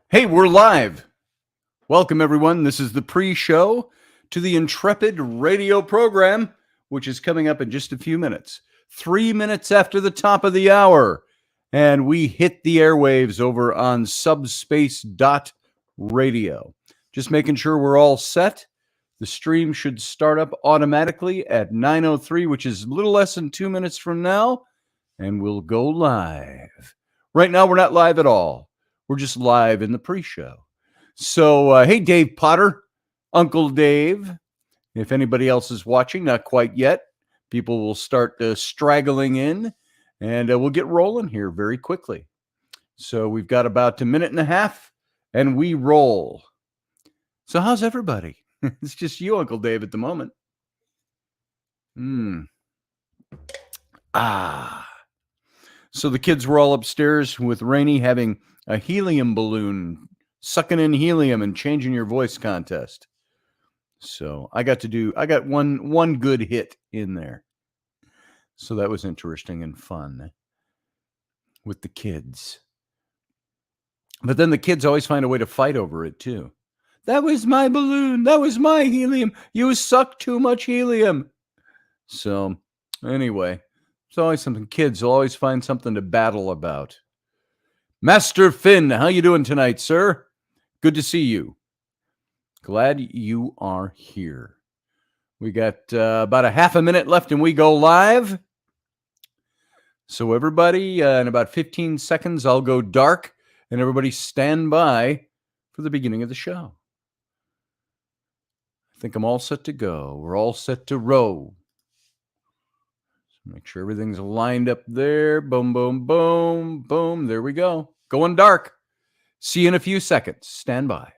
Hey, we're live. Welcome, everyone. This is the pre-show to the Intrepid radio program, which is coming up in just a few minutes. 3 minutes after the top of the hour. And we hit the airwaves over on subspace.radio. Just making sure we're all set. The stream should start up automatically at 9:03, which is a little less than 2 minutes from now. And we'll go live. Right now, we're not live at all. We're just live in the pre-show. So, hey, Dave Potter, Uncle Dave. If anybody else is watching, not quite yet, people will start straggling in, and we'll get rolling here very quickly. So we've got about a minute and a half, and we roll. So how's everybody? It's just you, Uncle Dave, at the moment. So the kids were all upstairs with Rainey having a helium balloon, sucking in helium and changing your voice contest. So I got one good hit in there. So that was interesting and fun with the kids. But then the kids always find a way to fight over it too. That was my balloon. That was my helium. You sucked too much helium. So anyway, it's always something. Kids will always find something to battle about. Master Finn, how you doing tonight, sir? Good to see you. Glad you are here. We got about a half a minute left and we go live. So everybody, in about 15 seconds, I'll go dark and everybody stand by for the beginning of the show. I think I'm all set to go. We're all set to row. Make sure everything's lined up there. Boom, boom, boom, boom. There we go. Going dark. See you in a few seconds. Stand by.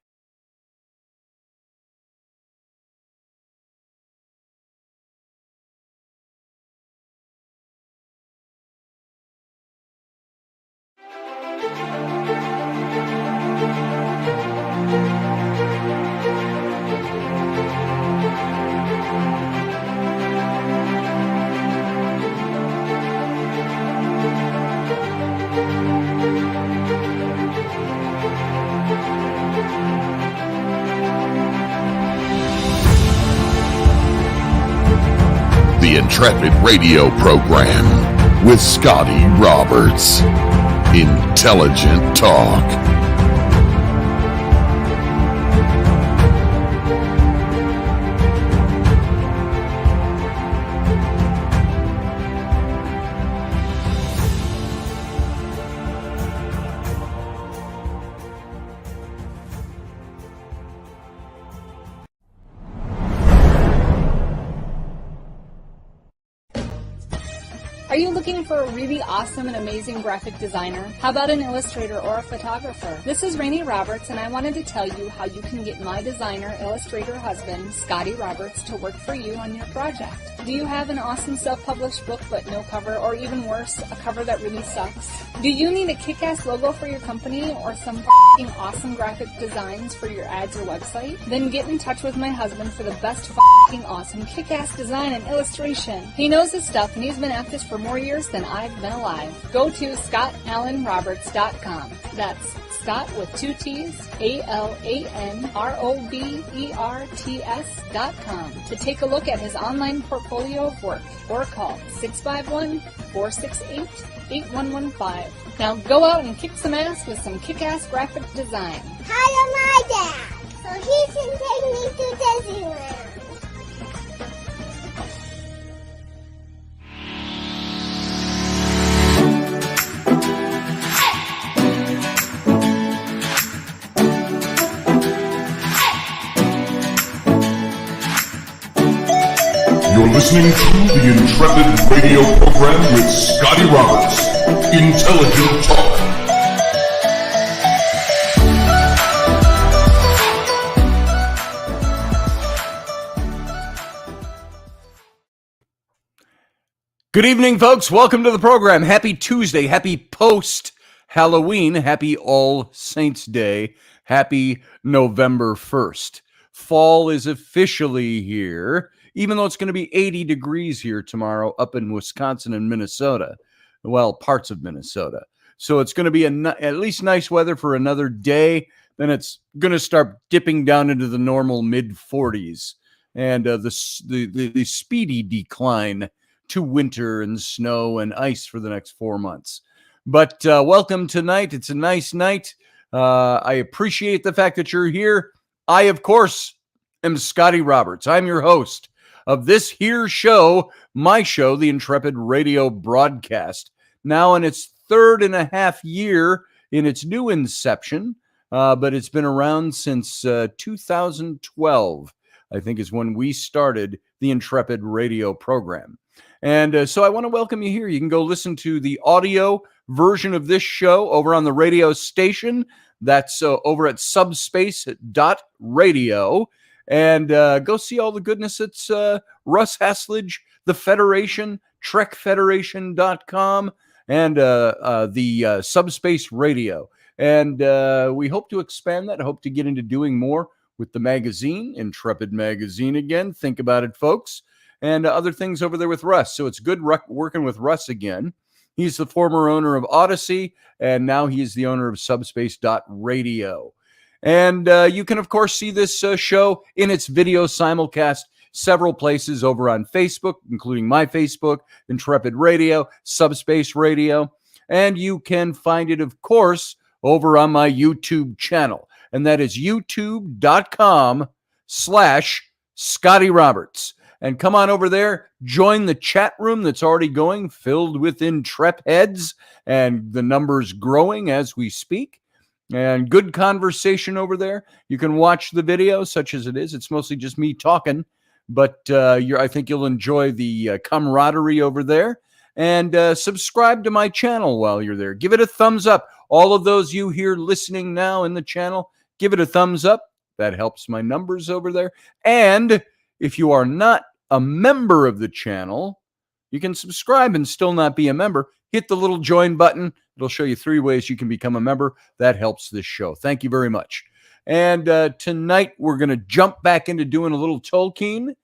The Intrepid radio program with Scotty Roberts. Intelligent talk. Are you looking for a really awesome and amazing graphic designer? How about an illustrator or a photographer? This is Rainey Roberts, and I wanted to tell you how you can get my designer, illustrator husband, Scotty Roberts, to work for you on your project. Do you have an awesome self-published book but no cover, or even worse, a cover that really sucks? Do you need a kick-ass logo for your company or some f***ing awesome graphic designs for your ads or website? Then get in touch with my husband for the best f***ing awesome kick-ass design and illustration. He knows his stuff, and he's been at this for more years than I've been alive. Go to ScottAllenRoberts.com. That's Scott with 2 T's, ALANROBERTS.com to take a look at his online portfolio of work, or call 651-468-8115. Now go out and kick some ass with some kick-ass graphic design. Hire my dad, so he can take me to Disneyland. You're listening to the Intrepid radio program with Scotty Roberts. Intelligent talk. Good evening, folks. Welcome to the program. Happy Tuesday. Happy post-Halloween. Happy All Saints Day. Happy November 1st. Fall is officially here, even though it's going to be 80 degrees here tomorrow up in Wisconsin and Minnesota. Well, parts of Minnesota. So it's going to be at least nice weather for another day. Then it's going to start dipping down into the normal mid 40s, and the speedy decline to winter and snow and ice for the next 4 months. But welcome tonight. It's a nice night. I appreciate the fact that you're here. I, of course, am Scotty Roberts. I'm your host of this here show, my show, the Intrepid radio broadcast, now in its 3.5 year in its new inception, but it's been around since 2012, I think is when we started the Intrepid radio program. And so I want to welcome you here. You can go listen to the audio version of this show over on the radio station. That's over at subspace.radio. And go see all the goodness. It's Russ Haslage, the Federation, TrekFederation.com, and the Subspace Radio. And we hope to expand that. I hope to get into doing more with the magazine, Intrepid Magazine again. Think about it, folks. And other things over there with Russ. So it's good working with Russ again. He's the former owner of Odyssey, and now he's the owner of Subspace.radio. And you can, of course, see this show in its video simulcast several places over on Facebook, including my Facebook, Intrepid Radio, Subspace Radio. And you can find it, of course, over on my YouTube channel. And that is youtube.com/Scotty Roberts. And come on over there, join the chat room that's already going, filled with Intrep heads, and the numbers growing as we speak. And good conversation over there. You can watch the video, such as it is. It's mostly just me talking, but I think you'll enjoy the camaraderie over there. And subscribe to my channel while you're there. Give it a thumbs up. All of those you here listening now in the channel, give it a thumbs up. That helps my numbers over there. And if you are not a member of the channel, you can subscribe and still not be a member. Hit the little join button. It'll show you 3 ways you can become a member. That helps this show. Thank you very much. And tonight we're going to jump back into doing a little Tolkien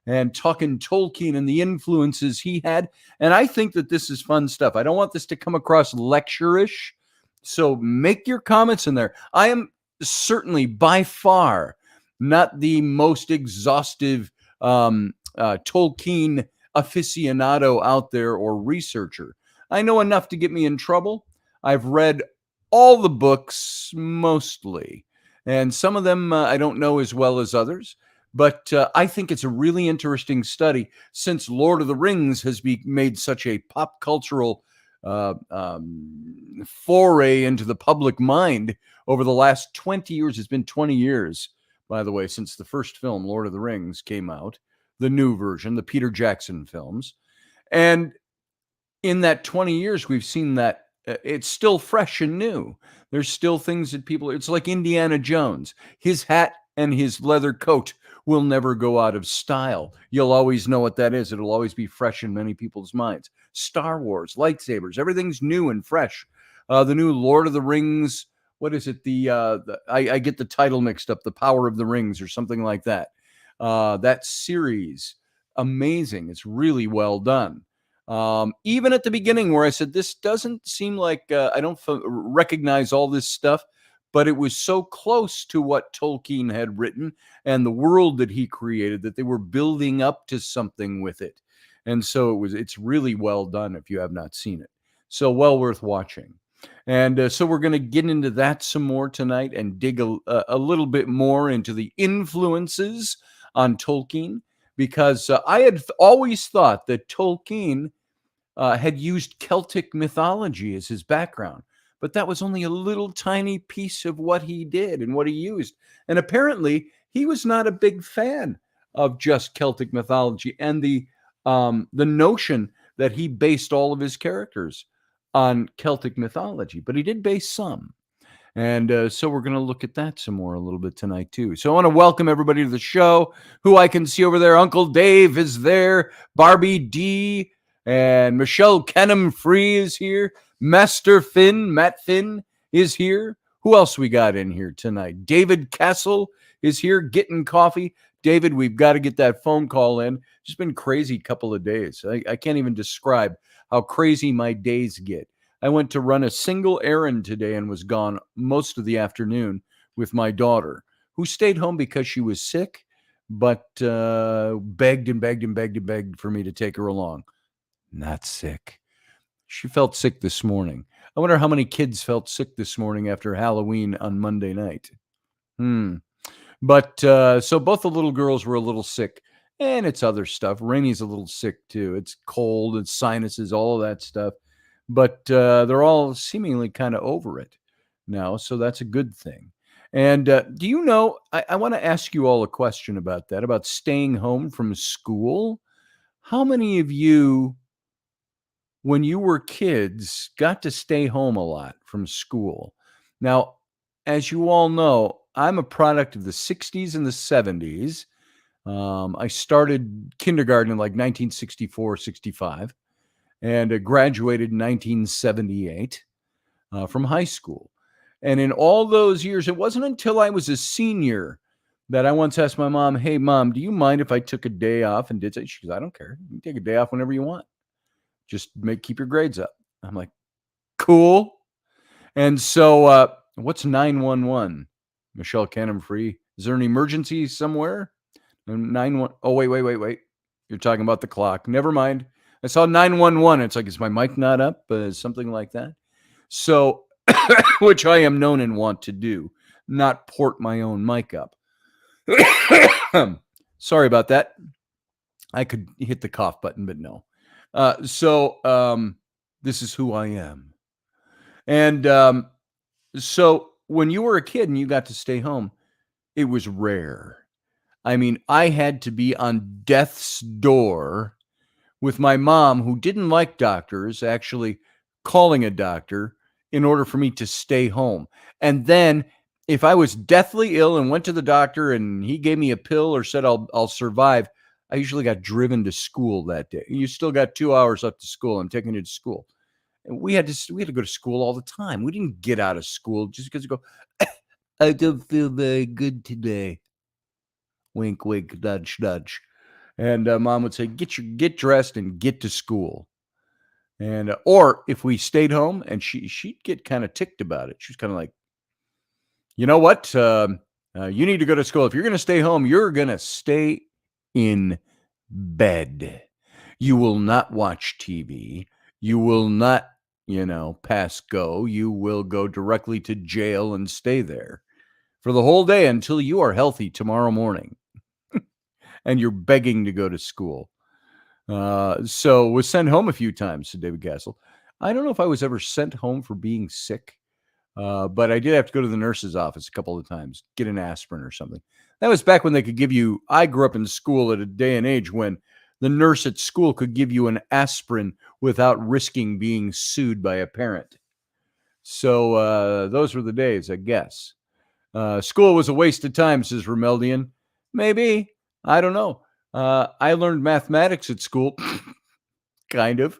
and talking Tolkien and the influences he had. And I think that this is fun stuff. I don't want this to come across lecture-ish. So make your comments in there. I am certainly by far not the most exhaustive Tolkien aficionado out there or researcher. I know enough to get me in trouble. I've read all the books mostly, and some of them I don't know as well as others, but I think it's a really interesting study since Lord of the Rings has made such a pop cultural foray into the public mind over the last 20 years. It's been 20 years, by the way, since the first film, Lord of the Rings, came out, the new version, the Peter Jackson films. And in that 20 years, we've seen that it's still fresh and new. There's still things that it's like Indiana Jones. His hat and his leather coat will never go out of style. You'll always know what that is. It'll always be fresh in many people's minds. Star Wars, lightsabers, everything's new and fresh. The new Lord of the Rings, what is it? I get the title mixed up, The Power of the Rings or something like that. That series, amazing. It's really well done. Even at the beginning where I said, this doesn't seem like, I don't recognize all this stuff, but it was so close to what Tolkien had written and the world that he created that they were building up to something with it. And so it's really well done if you have not seen it. So well worth watching. And so we're going to get into that some more tonight and dig a little bit more into the influences on Tolkien, because I had always thought that Tolkien had used Celtic mythology as his background, but that was only a little tiny piece of what he did and what he used. And apparently he was not a big fan of just Celtic mythology and the notion that he based all of his characters on Celtic mythology, but he did base some. And so we're going to look at that some more a little bit tonight, too. So I want to welcome everybody to the show, who I can see over there. Uncle Dave is there. Barbie D and Michelle Kenham Free is here. Master Finn, Matt Finn is here. Who else we got in here tonight? David Castle is here getting coffee. David, we've got to get that phone call in. It's been crazy couple of days. I can't even describe how crazy my days get. I went to run a single errand today and was gone most of the afternoon with my daughter, who stayed home because she was sick, but begged and begged and begged and begged for me to take her along. Not sick. She felt sick this morning. I wonder how many kids felt sick this morning after Halloween on Monday night. But so both the little girls were a little sick, and it's other stuff. Rainy's a little sick too. It's cold, it's sinuses, all of that stuff. But they're all seemingly kind of over it now, so that's a good thing. And do you know, I want to ask you all a question about that, about staying home from school. How many of you, when you were kids, got to stay home a lot from school? Now, as you all know, I'm a product of the 60s and the 70s. I started kindergarten in like 1964, 65, and graduated in 1978 from high school. And in all those years, it wasn't until I was a senior that I once asked my mom, "Hey, Mom, do you mind if I took a day off and did so?" She goes, "I don't care. You can take a day off whenever you want. Just keep your grades up." I'm like, "Cool." And so, what's 911? Michelle Cannon Free. Is there an emergency somewhere? 911. Oh, wait. You're talking about the clock. Never mind. I saw 911. It's like, is my mic not up? Something like that. So, which I am known and want to do, not port my own mic up. Sorry about that. I could hit the cough button, but no. This is who I am. And so when you were a kid and you got to stay home, it was rare. I mean, I had to be on death's door with my mom, who didn't like doctors, actually calling a doctor in order for me to stay home. And then if I was deathly ill and went to the doctor and he gave me a pill or said I'll survive, I usually got driven to school that day. You still got 2 hours up to school. I'm taking you to school. And we had to go to school all the time. We didn't get out of school just because you go, I don't feel very good today. Wink, wink, nudge, nudge. And Mom would say, get dressed and get to school. And or if we stayed home, and she'd get kind of ticked about it. She was kind of like, you know what? You need to go to school. If you're going to stay home, you're going to stay in bed. You will not watch TV. You will not, pass go. You will go directly to jail and stay there for the whole day until you are healthy tomorrow morning. And you're begging to go to school. So was sent home a few times, said David Castle. I don't know if I was ever sent home for being sick, but I did have to go to the nurse's office a couple of times, get an aspirin or something. That was back when they could give you, I grew up in school at a day and age when the nurse at school could give you an aspirin without risking being sued by a parent. So those were the days, I guess. School was a waste of time, says Romeldian. Maybe. I don't know. I learned mathematics at school, kind of.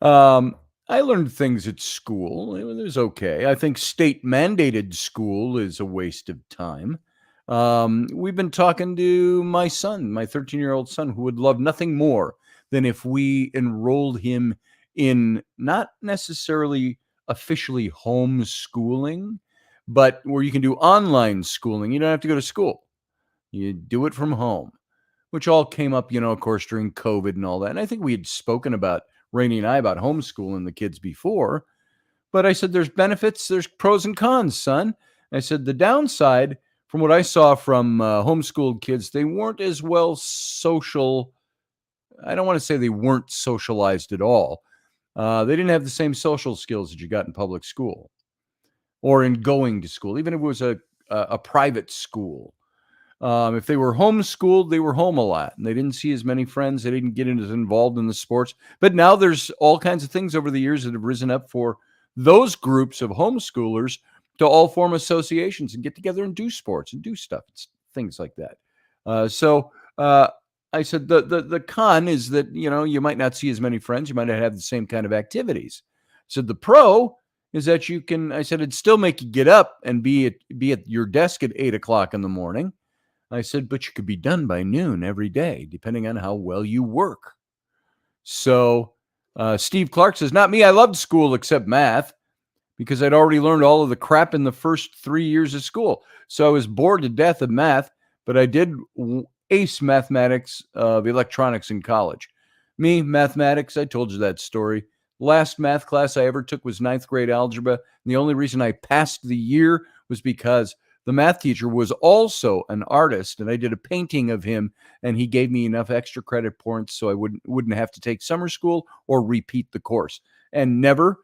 I learned things at school. It was okay. I think state-mandated school is a waste of time. We've been talking to my son, my 13-year-old son, who would love nothing more than if we enrolled him in not necessarily officially homeschooling, but where you can do online schooling. You don't have to go to school. You do it from home, which all came up, of course, during COVID and all that. And I think we had spoken about, Rainey and I, about homeschooling the kids before. But I said, there's benefits, there's pros and cons, son. I said, the downside, from what I saw from homeschooled kids, they weren't as well social. I don't want to say they weren't socialized at all. They didn't have the same social skills that you got in public school or in going to school, even if it was a private school. If they were homeschooled, they were home a lot and they didn't see as many friends. They didn't get as involved in the sports. But now there's all kinds of things over the years that have risen up for those groups of homeschoolers to all form associations and get together and do sports and do stuff, things like that. So I said the con is that, you might not see as many friends. You might not have the same kind of activities. I said the pro is that you can, I said, it'd still make you get up and be at your desk at 8 o'clock in the morning. I said, but you could be done by noon every day, depending on how well you work. So Steve Clark says, not me. I loved school except math because I'd already learned all of the crap in the first 3 years of school. So I was bored to death of math, but I did ace mathematics of electronics in college. Me, mathematics, I told you that story. Last math class I ever took was 9th grade algebra. And the only reason I passed the year was because the math teacher was also an artist, and I did a painting of him, and he gave me enough extra credit points so I wouldn't have to take summer school or repeat the course. And never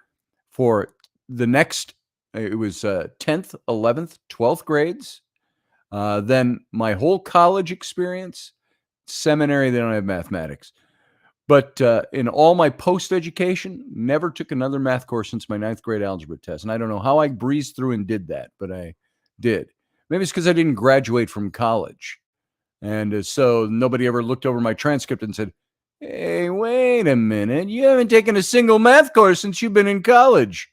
for the next, it was 10th, 11th, 12th grades. Then my whole college experience, seminary, they don't have mathematics. But in all my post-education, never took another math course since my 9th grade algebra test. And I don't know how I breezed through and did that, but I did. Maybe it's because I didn't graduate from college. And so nobody ever looked over my transcript and said, hey, wait a minute. You haven't taken a single math course since you've been in college.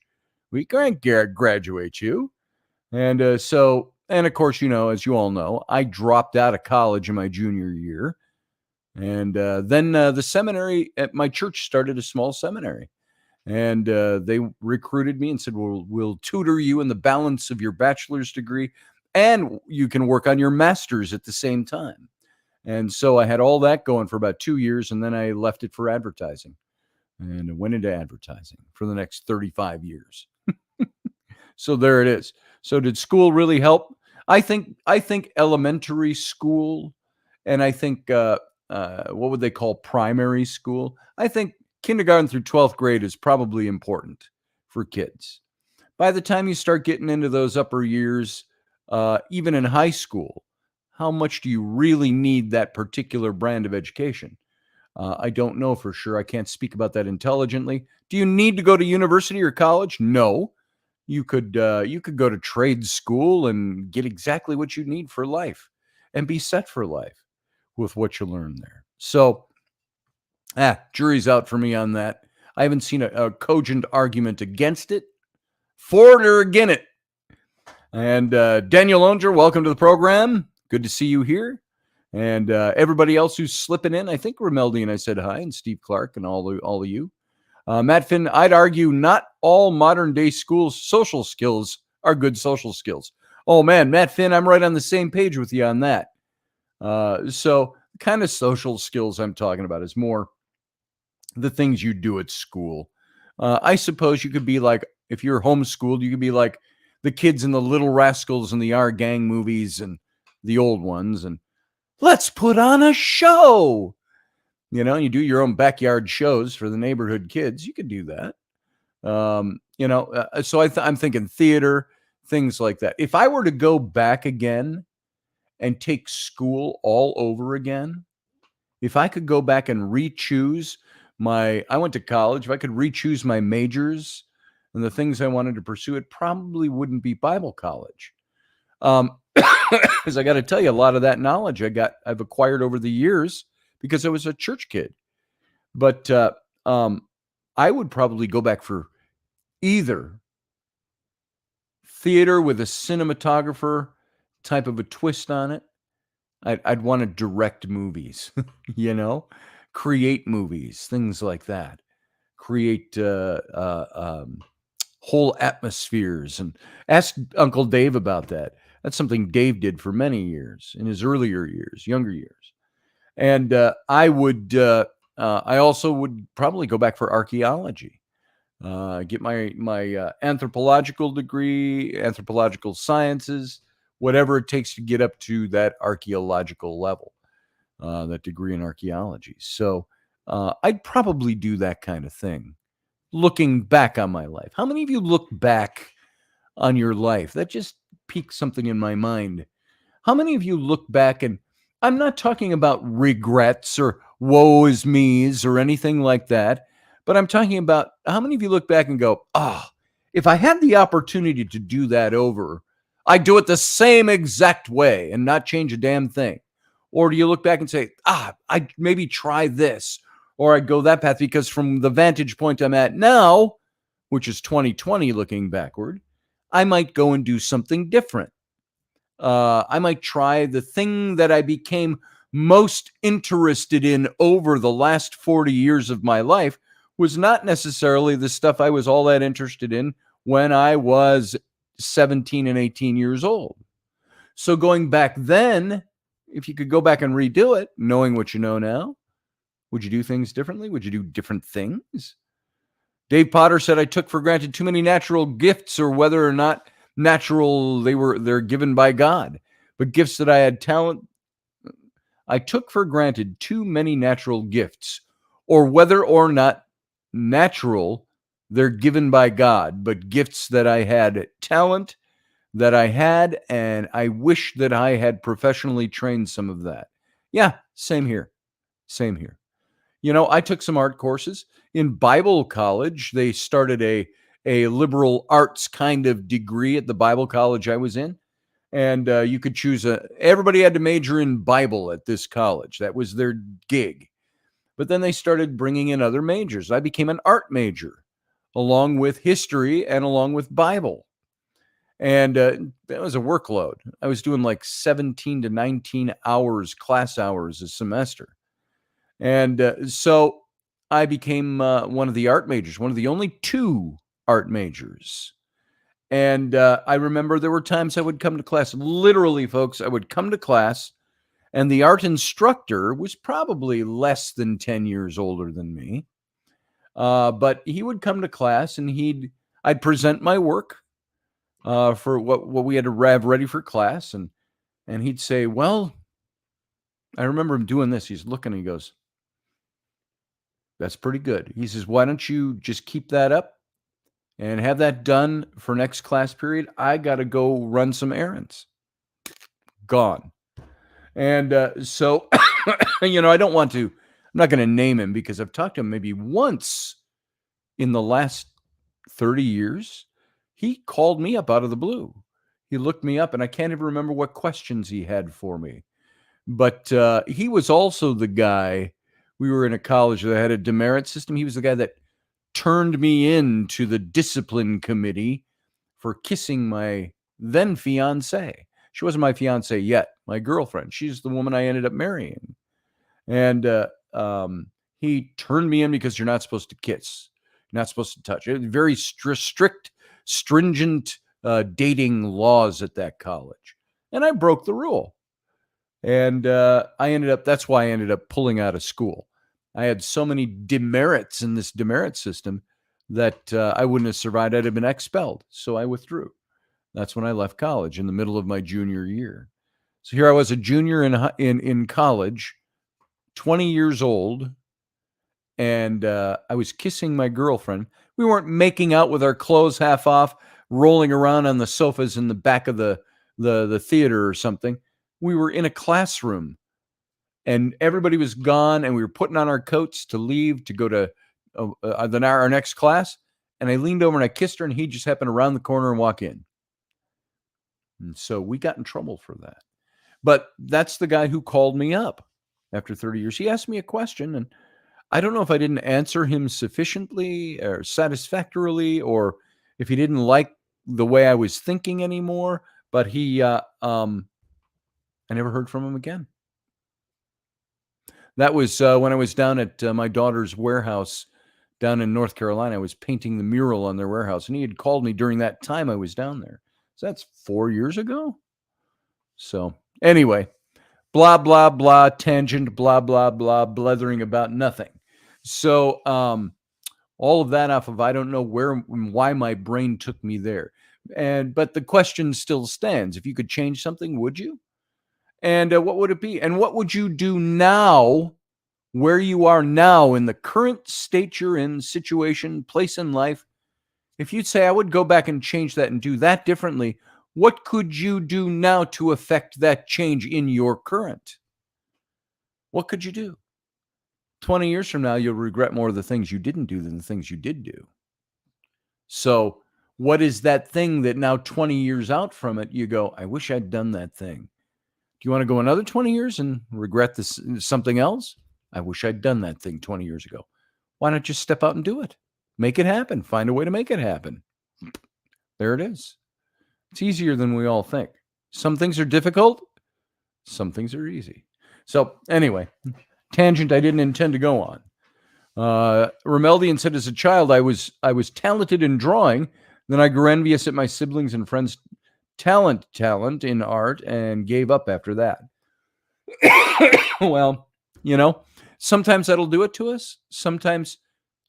We can't graduate you. And and of course, as you all know, I dropped out of college in my junior year. And then the seminary at my church started a small seminary. And they recruited me and said, we'll tutor you in the balance of your bachelor's degree, and you can work on your master's at the same time. And so I had all that going for about 2 years, and then I left it for advertising. And I went into advertising for the next 35 years. So there it is. So did school really help? I think elementary school, and I think what would they call primary school? I think kindergarten through 12th grade is probably important for kids. By the time you start getting into those upper years, even in high school, how much do you really need that particular brand of education? I don't know for sure. I can't speak about that intelligently. Do you need to go to university or college? No. You could go to trade school and get exactly what you need for life and be set for life with what you learn there. So, jury's out for me on that. I haven't seen a cogent argument against it, for it or against it. And Daniel Onger, welcome to the program. Good to see you here. And everybody else who's slipping in, I think Romeldi and I said hi, and Steve Clark and all of you. Matt Finn, I'd argue not all modern day schools' social skills are good social skills. Oh man, Matt Finn, I'm right on the same page with you on that. So the kind of social skills I'm talking about is more the things you do at school. I suppose you could be like, if you're homeschooled, you could be like the kids in the Little Rascals and the Our Gang movies and the old ones, and let's put on a show. You do your own backyard shows for the neighborhood kids. You could do that. So I'm thinking theater, things like that. If I were to go back again and take school all over again, if I could go back and re-choose I went to college, if I could re-choose my majors and the things I wanted to pursue, it probably wouldn't be Bible college. Because I got to tell you, a lot of that knowledge I've acquired over the years because I was a church kid. But I would probably go back for either theater with a cinematographer type of a twist on it. I'd want to direct movies, create movies, things like that. Create whole atmospheres, and ask Uncle Dave about that. That's something Dave did for many years in his earlier years, younger years. And I also would probably go back for archaeology, get my anthropological degree, anthropological sciences, whatever it takes to get up to that archaeological level, that degree in archaeology. So I'd probably do that kind of thing. Looking back on my life. How many of you look back on your life? That just piqued something in my mind. How many of you look back, and I'm not talking about regrets or woe is me's or anything like that, but I'm talking about how many of you look back and go, if I had the opportunity to do that over, I'd do it the same exact way and not change a damn thing. Or do you look back and say, I'd maybe try this, or I'd go that path because from the vantage point I'm at now, which is 2020 looking backward, I might go and do something different. I might try the thing that I became most interested in over the last 40 years of my life, was not necessarily the stuff I was all that interested in when I was 17 and 18 years old. So going back then, if you could go back and redo it, knowing what you know now, would you do things differently? Would you do different things? Dave Potter said, I took for granted too many natural gifts, or whether or not natural they're given by God. But gifts that I had talent, I took for granted too many natural gifts, or whether or not natural they're given by God, but gifts that I had talent that I had, and I wish that I had professionally trained some of that. Yeah, same here. Same here. You know, I took some art courses in Bible college. They started a liberal arts kind of degree at the Bible college I was in. And you could choose everybody had to major in Bible at this college. That was their gig. But then they started bringing in other majors. I became an art major along with history and along with Bible. And that was a workload. I was doing like 17 to 19 hours, class hours a semester. And so I became one of the art majors, one of the only two art majors. And I remember there were times I would come to class, literally, folks, I would come to class, and the art instructor was probably less than 10 years older than me. But he would come to class, and I'd present my work for what we had to have ready for class. And he'd say, well, I remember him doing this. He's looking, and he goes, that's pretty good. He says, why don't you just keep that up and have that done for next class period? I got to go run some errands. Gone. And so, you know, I'm not going to name him because I've talked to him maybe once in the last 30 years. He called me up out of the blue. He looked me up, and I can't even remember what questions he had for me. But he was also the guy, we were in a college that had a demerit system. He was the guy that turned me into the discipline committee for kissing my then fiance. She wasn't my fiance yet, my girlfriend. She's the woman I ended up marrying. And he turned me in because you're not supposed to kiss. You're not supposed to touch. Very strict, stringent dating laws at that college. And I broke the rule. And that's why I ended up pulling out of school. I had so many demerits in this demerit system that I wouldn't have survived. I'd have been expelled. So I withdrew. That's when I left college in the middle of my junior year. So here I was, a junior in college, 20 years old, and I was kissing my girlfriend. We weren't making out with our clothes half off, rolling around on the sofas in the back of the theater or something. We were in a classroom, and everybody was gone, and we were putting on our coats to leave to go to our next class. And I leaned over and I kissed her, and he just happened to round the corner and walk in. And so we got in trouble for that. But that's the guy who called me up after 30 years. He asked me a question, and I don't know if I didn't answer him sufficiently or satisfactorily, or if he didn't like the way I was thinking anymore. But I never heard from him again. That was when I was down at my daughter's warehouse down in North Carolina. I was painting the mural on their warehouse, and he had called me during that time I was down there. So that's 4 years ago. So anyway, blah, blah, blah, tangent, blah, blah, blah, blethering about nothing. So all of that off of, I don't know why my brain took me there. But the question still stands. If you could change something, would you? And what would it be? And what would you do now, where you are now in the current state you're in, situation, place in life? If you'd say, I would go back and change that and do that differently, what could you do now to affect that change in your current? What could you do? 20 years from now, you'll regret more of the things you didn't do than the things you did do. So what is that thing that now 20 years out from it, you go, I wish I'd done that thing? Do you want to go another 20 years and regret this something else? I wish I'd done that thing 20 years ago. Why not just step out and do it? Make it happen. Find a way to make it happen. There it is. It's easier than we all think. Some things are difficult. Some things are easy. So anyway, tangent I didn't intend to go on. Romeldian said, as a child, I was talented in drawing. Then I grew envious at my siblings and friends' talent in art and gave up after that. Well, sometimes that'll do it to us. Sometimes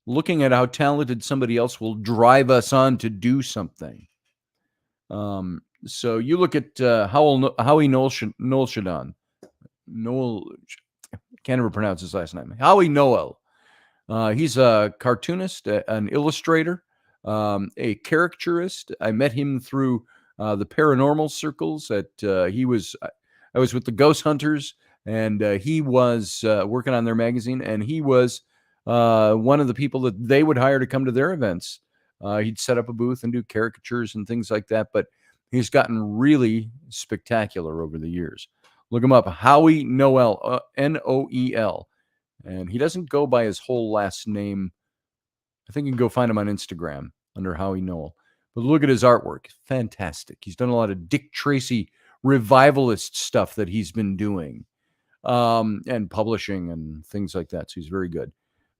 looking at how talented somebody else will drive us on to do something. So you look at Howie Noelshadon. Can't ever pronounce his last name. Howie Noel. He's a cartoonist, an illustrator, a caricaturist. I met him through the paranormal circles. I was with the Ghost Hunters, and he was working on their magazine, and he was one of the people that they would hire to come to their events. He'd set up a booth and do caricatures and things like that, but he's gotten really spectacular over the years. Look him up, Howie Noel, Noel. And he doesn't go by his whole last name. I think you can go find him on Instagram under Howie Noel. But look at his artwork. Fantastic. He's done a lot of Dick Tracy revivalist stuff that he's been doing and publishing and things like that. So he's very good.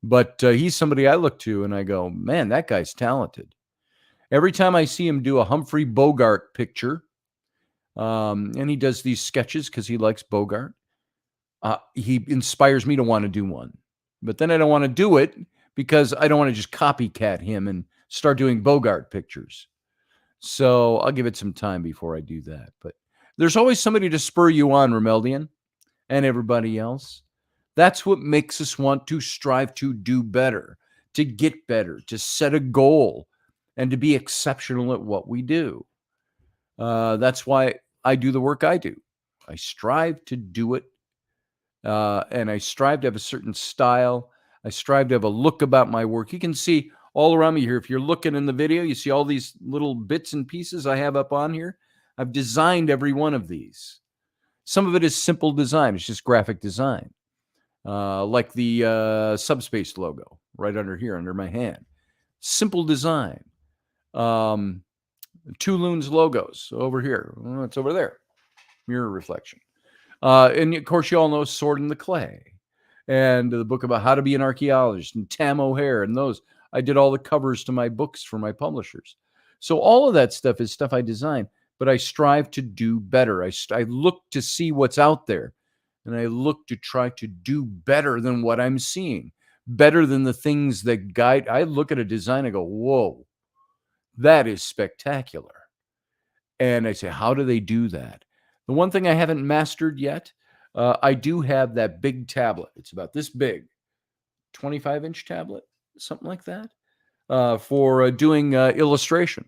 But he's somebody I look to and I go, man, that guy's talented. Every time I see him do a Humphrey Bogart picture, and he does these sketches because he likes Bogart, he inspires me to want to do one. But then I don't want to do it because I don't want to just copycat him and start doing Bogart pictures. So I'll give it some time before I do that. But there's always somebody to spur you on, Romeldian, and everybody else. That's what makes us want to strive to do better, to get better, to set a goal, and to be exceptional at what we do. That's why I do the work I do. I strive to do it, and I strive to have a certain style. I strive to have a look about my work. You can see all around me here. If you're looking in the video, you see all these little bits and pieces I have up on here. I've designed every one of these. Some of it is simple design. It's just graphic design. Like the Subspace logo right under here, under my hand. Simple design. Two Loons logos over here. Well, it's over there. Mirror reflection. And of course, you all know Sword in the Clay and the book about how to be an archaeologist and Tam O'Hare and those. I did all the covers to my books for my publishers. So all of that stuff is stuff I design, but I strive to do better. I look to see what's out there, and I look to try to do better than what I'm seeing, better than the things that guide. I look at a design, I go, whoa, that is spectacular. And I say, how do they do that? The one thing I haven't mastered yet, I do have that big tablet. It's about this big, 25-inch tablet, something like that, for doing illustration.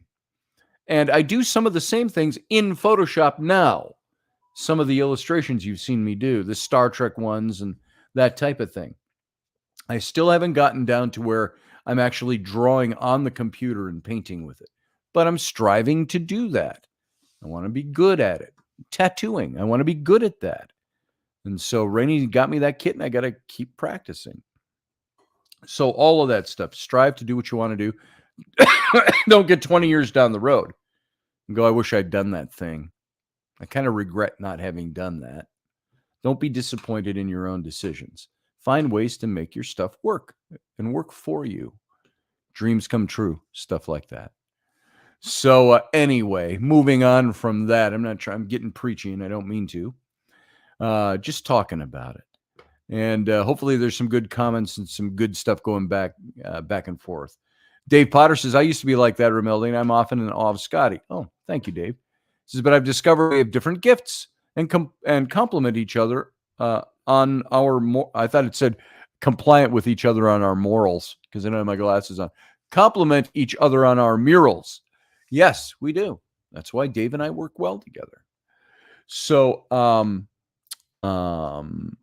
And I do some of the same things in Photoshop now. Some of the illustrations you've seen me do, the Star Trek ones and that type of thing. I still haven't gotten down to where I'm actually drawing on the computer and painting with it. But I'm striving to do that. I want to be good at it. Tattooing, I want to be good at that. And so Rainey got me that kit, and I got to keep practicing. So all of that stuff, strive to do what you want to do. Don't get 20 years down the road and go, I wish I'd done that thing. I kind of regret not having done that. Don't be disappointed in your own decisions. Find ways to make your stuff work and work for you. Dreams come true, stuff like that. So anyway, moving on from that, I'm getting preachy, and I don't mean to. Just talking about it. And hopefully there's some good comments and some good stuff going back and forth. Dave Potter says, I used to be like that, Romeldian. I'm often in awe of Scotty. Oh, thank you, Dave. He says, but I've discovered we have different gifts and complement each other on our, I thought it said compliant with each other on our morals, because I don't have my glasses on. Complement each other on our murals. Yes, we do. That's why Dave and I work well together. So,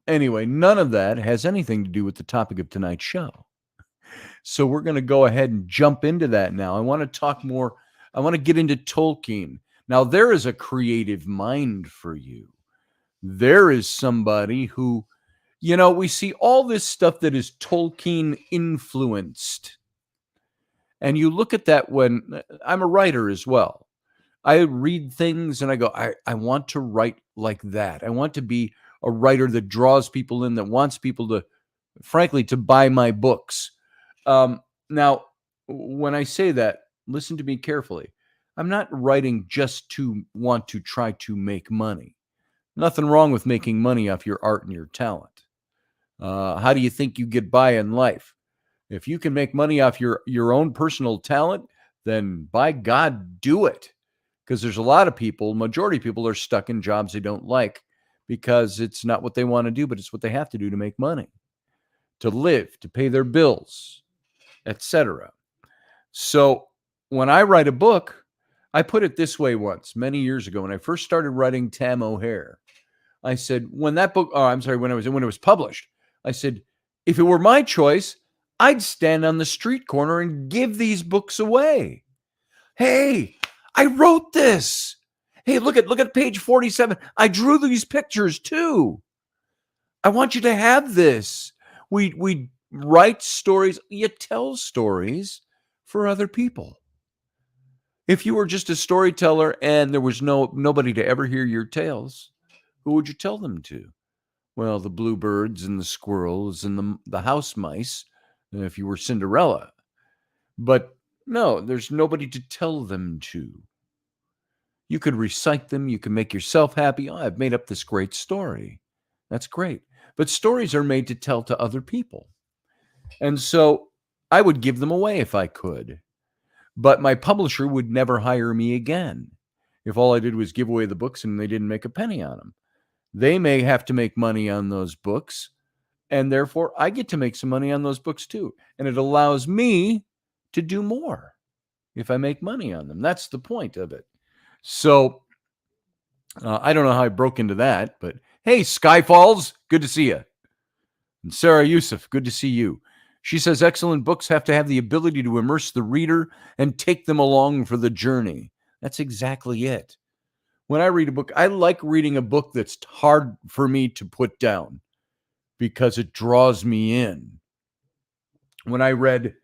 anyway, none of that has anything to do with the topic of tonight's show. So we're going to go ahead and jump into that now. I want to talk more. I want to get into Tolkien. Now, there is a creative mind for you. There is somebody who, we see all this stuff that is Tolkien influenced. And you look at that when I'm a writer as well. I read things and I go, I want to write like that. I want to be a writer that draws people in, that wants people to frankly, to buy my books. Now, when I say that, listen to me carefully. I'm not writing just to want to try to make money. Nothing wrong with making money off your art and your talent. How do you think you get by in life? If you can make money off your own personal talent, then by God, do it. Because there's a lot of people, majority of people are stuck in jobs they don't like because it's not what they want to do, but it's what they have to do to make money, to live, to pay their bills, etc. So when I write a book, I put it this way once, many years ago, when I first started writing Tam O'Hare. I said, when it was published, I said, if it were my choice, I'd stand on the street corner and give these books away. Hey, I wrote this. Hey, look at page 47. I drew these pictures too. I want you to have this. We write stories. You tell stories for other people. If you were just a storyteller and there was nobody to ever hear your tales, who would you tell them to? Well, the bluebirds and the squirrels and the house mice, if you were Cinderella. But no, there's nobody to tell them to. You could recite them. You can make yourself happy. Oh, I've made up this great story. That's great. But stories are made to tell to other people. And so I would give them away if I could. But my publisher would never hire me again if all I did was give away the books and they didn't make a penny on them. They may have to make money on those books, and therefore I get to make some money on those books too. And it allows me to do more if I make money on them. That's the point of it. So I don't know how I broke into that, but hey, Skyfalls, good to see you. And Sarah Youssef, good to see you. She says, excellent books have to have the ability to immerse the reader and take them along for the journey. That's exactly it. When I read a book, I like reading a book that's hard for me to put down because it draws me in. When I read,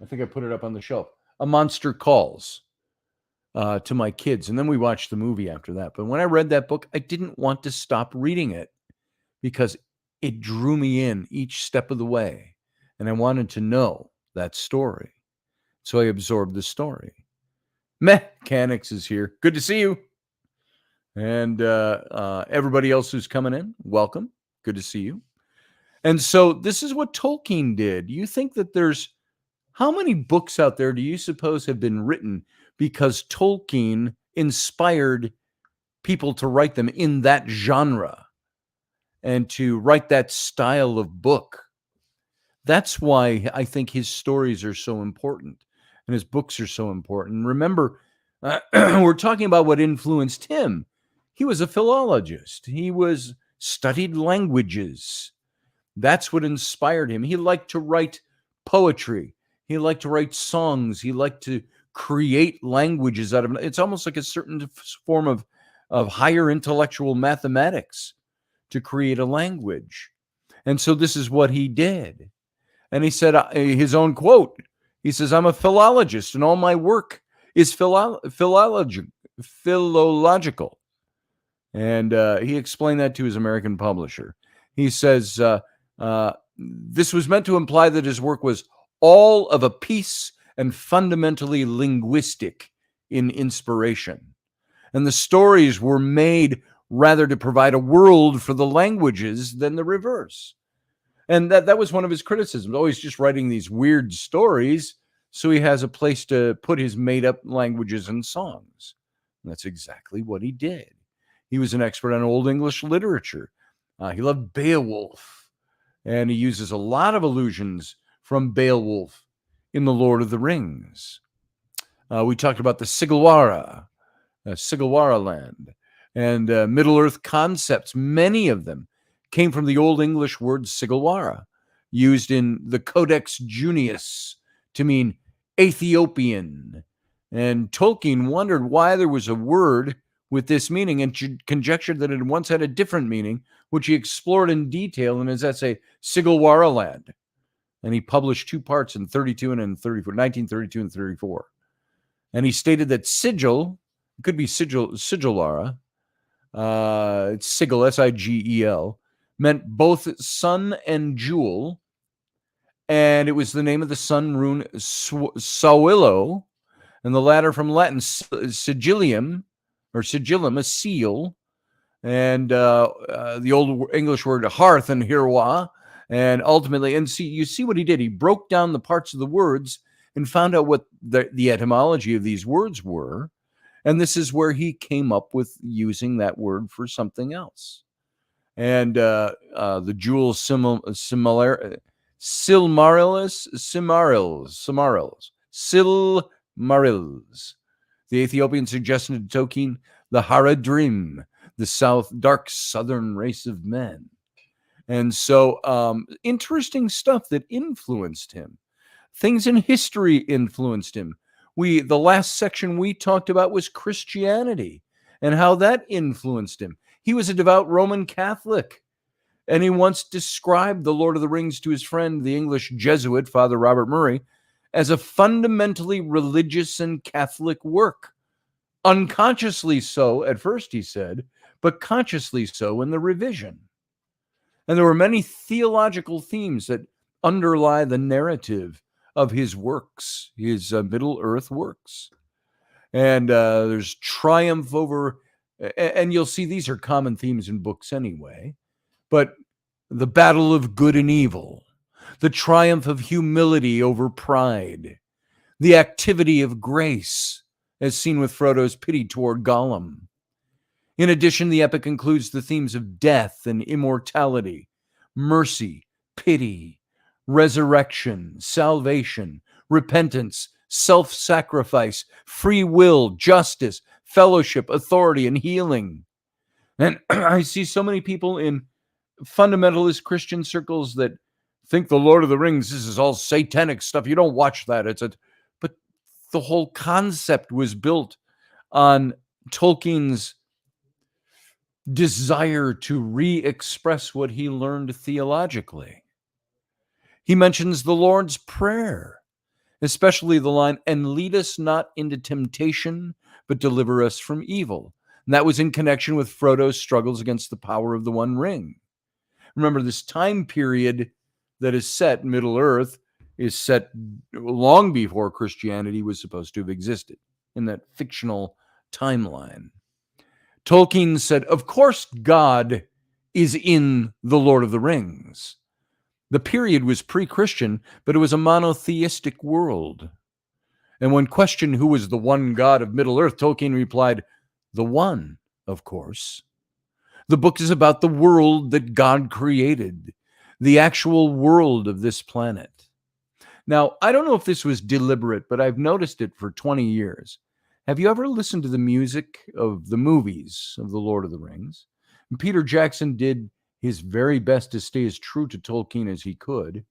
I think I put it up on the shelf, A Monster Calls to my kids, and then we watched the movie after that. But when I read that book, I didn't want to stop reading it because it drew me in each step of the way, and I wanted to know that story. So I absorbed the story. Mechanics is here. Good to see you. And everybody else who's coming in, welcome. Good to see you. And so this is what Tolkien did. You think that how many books out there do you suppose have been written because Tolkien inspired people to write them in that genre and to write that style of book? That's why I think his stories are so important and his books are so important. Remember, we're talking about what influenced him. He was a philologist. He studied languages. That's what inspired him. He liked to write poetry. He liked to write songs. He liked to create languages out of it. It's almost like a certain form of higher intellectual mathematics to create a language. And so this is what he did. And he said his own quote. He says, I'm a philologist and all my work is philological. And he explained that to his American publisher. He says, this was meant to imply that his work was all of a piece and fundamentally linguistic in inspiration. And the stories were made rather to provide a world for the languages than the reverse. And that was one of his criticisms, always just writing these weird stories so he has a place to put his made-up languages and songs. And that's exactly what he did. He was an expert on Old English literature. He loved Beowulf, and he uses a lot of allusions from Beowulf in The Lord of the Rings. We talked about the Sigilwara land, and Middle-earth concepts. Many of them came from the Old English word Sigilwara, used in the Codex Junius to mean Ethiopian. And Tolkien wondered why there was a word with this meaning and conjectured that it once had a different meaning, which he explored in detail in his essay, Sigilwara Land. And he published 2 parts in 1932 and 34. And he stated that sigil, it could be Sigilara, it's sigil, S-I-G-E-L, meant both sun and jewel, and it was the name of the sun rune Sawillo, and the latter from Latin sigillium, or sigillum, a seal, and the old English word hearth and hirwa, and ultimately, and you see what he did. He broke down the parts of the words and found out what the etymology of these words were, and this is where he came up with using that word for something else. And the jewel Silmarils, the Ethiopian suggested to Tolkien the Haradrim, the dark southern race of men. And so interesting stuff that influenced him. Things in history influenced him. The last section we talked about was Christianity and how that influenced him. He was a devout Roman Catholic, and he once described The Lord of the Rings to his friend, the English Jesuit, Father Robert Murray, as a fundamentally religious and Catholic work. Unconsciously so at first, he said, but consciously so in the revision. And there were many theological themes that underlie the narrative of his works, his Middle-earth works. And there's triumph over, and you'll see these are common themes in books anyway, but the battle of good and evil, the triumph of humility over pride, the activity of grace, as seen with Frodo's pity toward Gollum. In addition, the epic includes the themes of death and immortality, mercy, pity, resurrection, salvation, repentance, self-sacrifice, free will, justice, fellowship, authority, and healing. And I see so many people in fundamentalist Christian circles that think the Lord of the Rings, this is all satanic stuff. You don't watch that. But the whole concept was built on Tolkien's desire to re-express what he learned theologically. He mentions the Lord's Prayer, especially the line, "And lead us not into temptation, but deliver us from evil." And that was in connection with Frodo's struggles against the power of the One Ring. Remember, this time period that is set, Middle-earth, is set long before Christianity was supposed to have existed in that fictional timeline. Tolkien said, of course God is in The Lord of the Rings. The period was pre-Christian, but it was a monotheistic world. And when questioned who was the one God of Middle-earth, Tolkien replied, the one, of course. The book is about the world that God created, the actual world of this planet. Now, I don't know if this was deliberate, but I've noticed it for 20 years. Have you ever listened to the music of the movies of The Lord of the Rings? And Peter Jackson did his very best to stay as true to Tolkien as he could.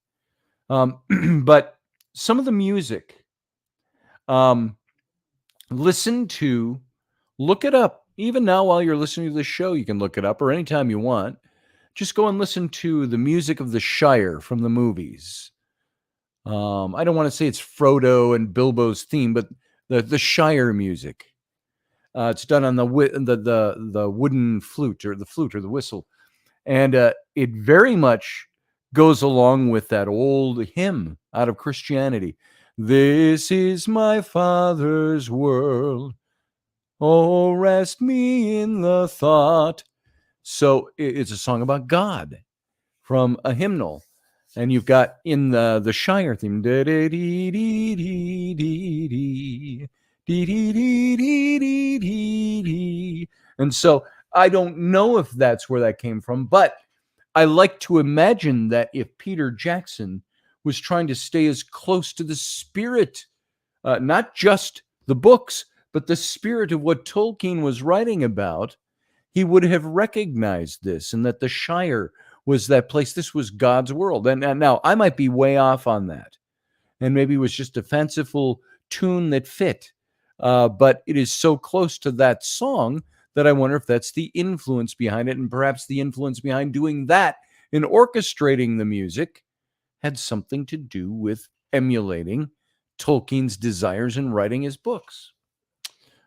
But some of the music, look it up. Even now, while you're listening to the show, you can look it up, or anytime you want. Just go and listen to the music of the Shire from the movies. I don't want to say it's Frodo and Bilbo's theme, but the Shire music. It's done on the wooden flute, or the whistle. And it very much goes along with that old hymn out of Christianity. This is my Father's world. Oh, rest me in the thought. So it's a song about God from a hymnal. And you've got in the Shire theme. And so I don't know if that's where that came from, but I like to imagine that if Peter Jackson was trying to stay as close to the spirit, not just the books, but the spirit of what Tolkien was writing about, he would have recognized this, and that the Shire was that place. This was God's world. And now I might be way off on that, and maybe it was just a fanciful tune that fit. But it is so close to that song that I wonder if that's the influence behind it, and perhaps the influence behind doing that and orchestrating the music had something to do with emulating Tolkien's desires in writing his books.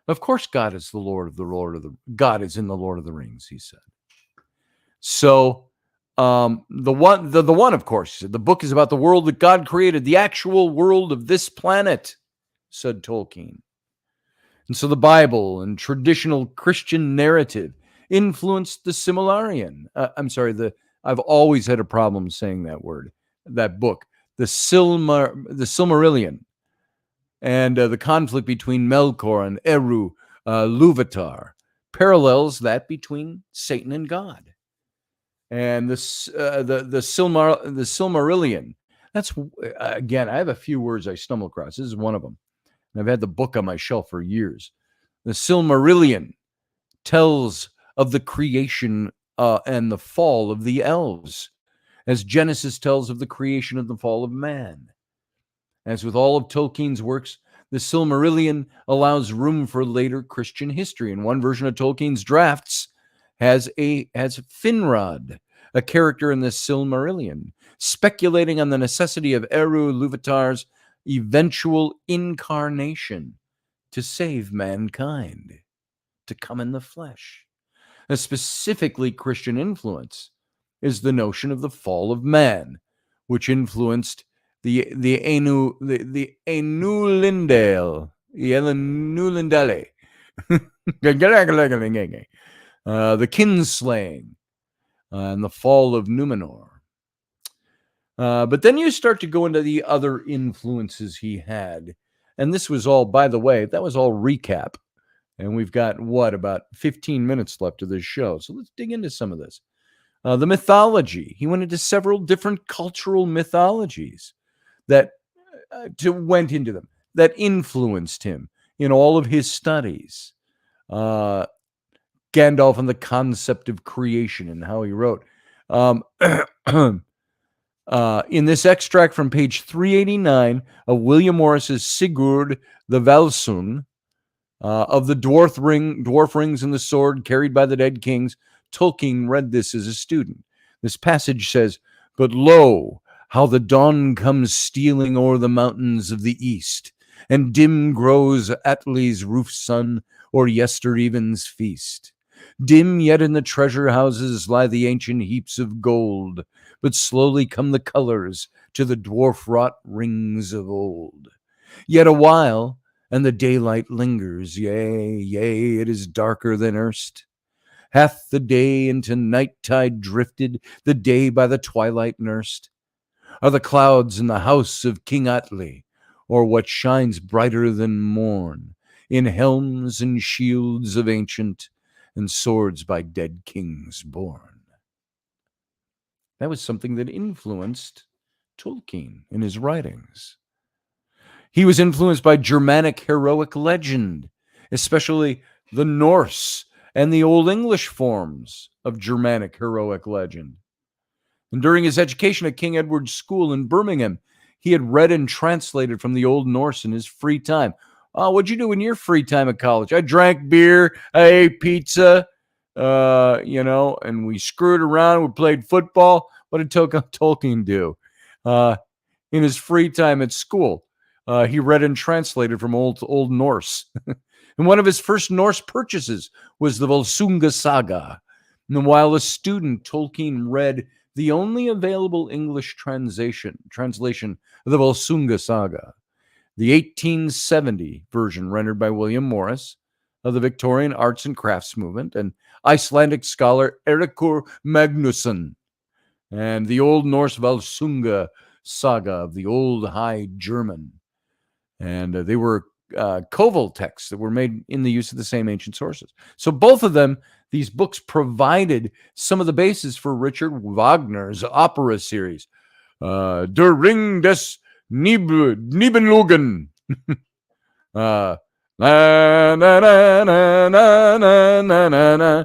Of course, God is in the Lord of the Rings, he said. So The one, of course, the book is about the world that God created, the actual world of this planet, said Tolkien. And so the Bible and traditional Christian narrative influenced the Silmarillion. I've always had a problem saying that word, that book, the Silmarillion, and the conflict between Melkor and Eru Luvatar parallels that between Satan and God. And the Silmarillion. That's again, I have a few words I stumble across. This is one of them. And I've had the book on my shelf for years. The Silmarillion tells of the creation and the fall of the elves, as Genesis tells of the creation and the fall of man. As with all of Tolkien's works, the Silmarillion allows room for later Christian history. And one version of Tolkien's drafts has Finrod, a character in the Silmarillion, speculating on the necessity of Eru Luvatar's eventual incarnation to save mankind, to come in the flesh. A specifically Christian influence is the notion of the fall of man, which influenced the Enulindale, the kinslaying, and the fall of Numenor. But then you start to go into the other influences he had. And this was all, by the way, that was all recap. And we've got, about 15 minutes left of this show. So let's dig into some of this. The mythology. He went into several different cultural mythologies that went into them, that influenced him in all of his studies. Gandalf and the concept of creation and how he wrote. In this extract from page 389 of William Morris's Sigurd the Valsung, of the dwarf rings and the sword carried by the dead kings, Tolkien read this as a student. This passage says, "But lo, how the dawn comes stealing o'er the mountains of the east, and dim grows Atli's roof sun o'er yestereven's feast. Dim yet in the treasure houses lie the ancient heaps of gold, but slowly come the colors to the dwarf-wrought rings of old. Yet a while, and the daylight lingers, yea, it is darker than erst. Hath the day into night-tide drifted, the day by the twilight nursed? Are the clouds in the house of King Atli, or what shines brighter than morn, in helms and shields of ancient, and swords by dead kings born?" That was something that influenced Tolkien in his writings. He was influenced by Germanic heroic legend, especially the Norse and the Old English forms of Germanic heroic legend. And during his education at King Edward's School in Birmingham, he had read and translated from the Old Norse in his free time. What'd you do in your free time at college? I drank beer, I ate pizza, and we screwed around, we played football. What did Tolkien do? In his free time at school, he read and translated from Old Norse. And one of his first Norse purchases was the Volsunga Saga. And while a student, Tolkien read the only available English translation of the Volsunga Saga, the 1870 version rendered by William Morris of the Victorian Arts and Crafts Movement and Icelandic scholar Eiríkur Magnusson, and the Old Norse Volsunga Saga of the Old High German. And they were Koval texts that were made in the use of the same ancient sources. So both of them, these books provided some of the basis for Richard Wagner's opera series, Der Ring des Nibelungen. Na, na, na, na, na, na, na, na.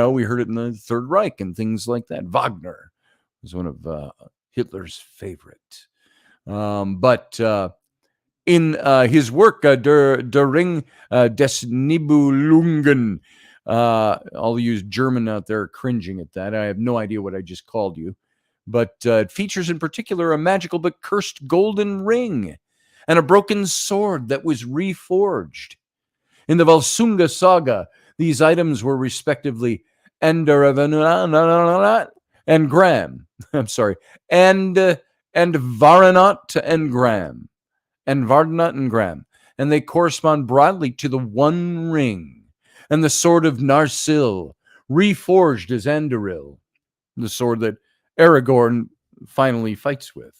We heard it in the Third Reich and things like that. Wagner was one of Hitler's favorite. But in his work, Der Ring des Nibelungen, I'll use German out there cringing at that. I have no idea what I just called you. But it features in particular a magical but cursed golden ring and a broken sword that was reforged. In the Volsunga Saga, these items were respectively Endaravanuna and Graham. I'm sorry, and Varanot and Graham, and Vardnot and Graham, and they correspond broadly to the One Ring and the sword of Narsil, reforged as Anduril, the sword that Aragorn finally fights with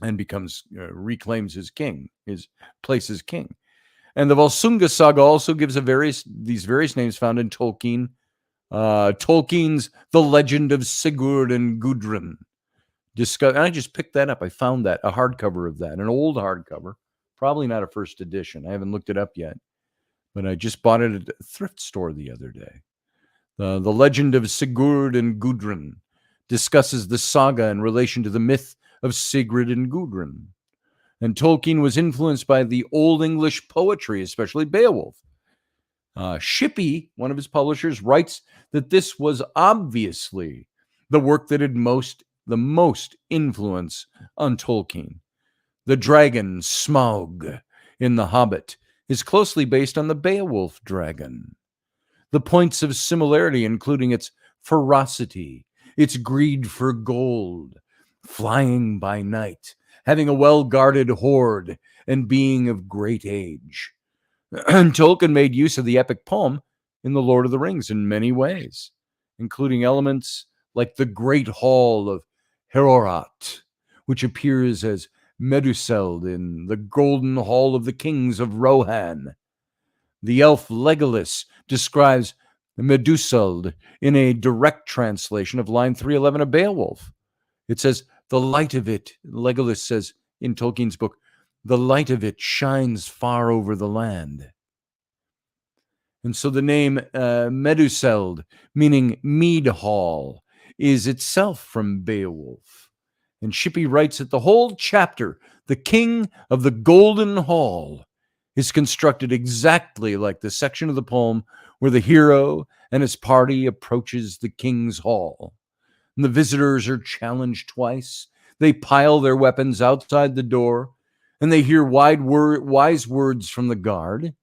and becomes reclaims his place as king. And the Volsunga saga also gives these various names found in Tolkien. Tolkien's The Legend of Sigurd and Gudrun. And I just picked that up. I found that, a hardcover of that, an old hardcover, probably not a first edition. I haven't looked it up yet, but I just bought it at a thrift store the other day. The Legend of Sigurd and Gudrun discusses the saga in relation to the myth of Sigrid and Gudrun. And Tolkien was influenced by the Old English poetry, especially Beowulf. Shippey, one of his publishers, writes that this was obviously the work that had the most influence on Tolkien. The dragon Smaug in The Hobbit is closely based on the Beowulf dragon. The points of similarity, including its ferocity, its greed for gold, flying by night, having a well-guarded hoard, and being of great age. And Tolkien made use of the epic poem in The Lord of the Rings in many ways, including elements like the Great Hall of Herorat, which appears as Meduseld in the Golden Hall of the Kings of Rohan. The elf Legolas describes Meduseld in a direct translation of line 311 of Beowulf. It says, the light of it, Legolas says in Tolkien's book, the light of it shines far over the land. And so the name Meduseld, meaning mead hall, is itself from Beowulf. And Shippey writes that the whole chapter, the King of the Golden Hall, is constructed exactly like the section of the poem where the hero and his party approaches the king's hall. And the visitors are challenged twice. They pile their weapons outside the door, and they hear wise words from the guard.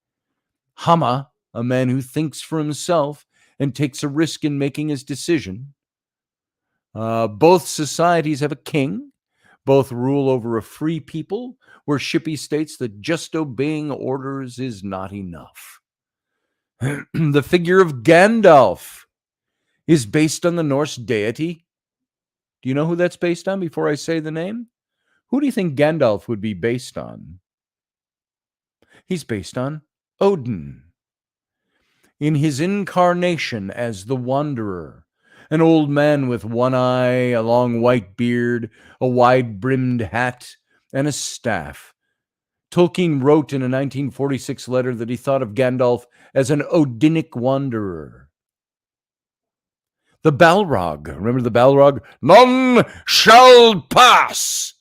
Hama, a man who thinks for himself and takes a risk in making his decision. Both societies have a king. Both rule over a free people, where Shippey states that just obeying orders is not enough. The figure of Gandalf is based on the Norse deity. Do you know who that's based on before I say the name? Who do you think Gandalf would be based on? He's based on Odin. In his incarnation as the Wanderer, an old man with one eye, a long white beard, a wide-brimmed hat, and a staff, Tolkien wrote in a 1946 letter that he thought of Gandalf as an Odinic wanderer. The Balrog, remember the Balrog? None shall pass!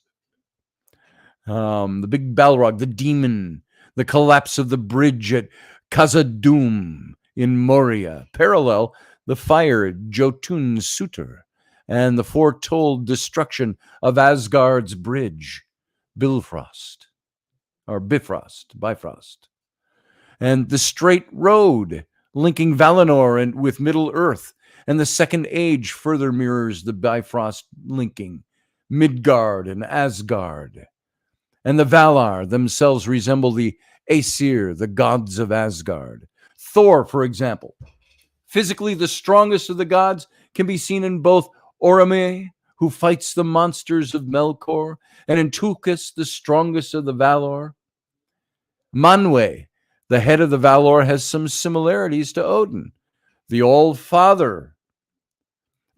The big Balrog, the demon, the collapse of the bridge at Khazad-dûm in Moria, parallel the fire Jotun Sutur, and the foretold destruction of Asgard's bridge, Bifrost, and the straight road linking Valinor with Middle Earth, and the Second Age further mirrors the Bifrost linking Midgard and Asgard. And the Valar themselves resemble the Aesir, the gods of Asgard. Thor, for example, physically the strongest of the gods, can be seen in both Orome, who fights the monsters of Melkor, and in Tulkas, the strongest of the Valar. Manwë, the head of the Valar, has some similarities to Odin, the All-Father.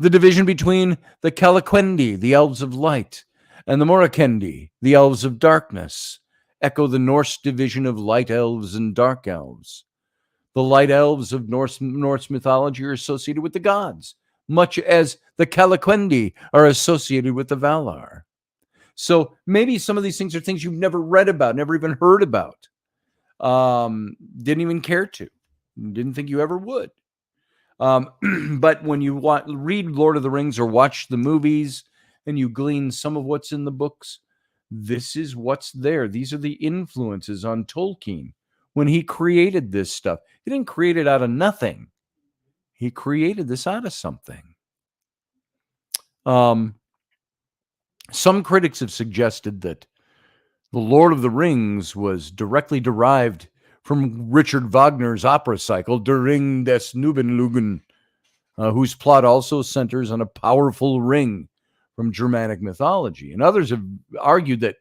The division between the Calaquendi, the elves of light, and the Morakendi, the elves of darkness, echo the Norse division of light elves and dark elves. The light elves of Norse mythology are associated with the gods, much as the Calaquendi are associated with the Valar. So maybe some of these things are things you've never read about, never even heard about, didn't even care to, didn't think you ever would. But when you read Lord of the Rings or watch the movies and you glean some of what's in the books, this is what's there. These are the influences on Tolkien when he created this stuff. He didn't create it out of nothing. He created this out of something. Some critics have suggested that The Lord of the Rings was directly derived from Richard Wagner's opera cycle, Der Ring des Nibelungen, whose plot also centers on a powerful ring from Germanic mythology. And others have argued that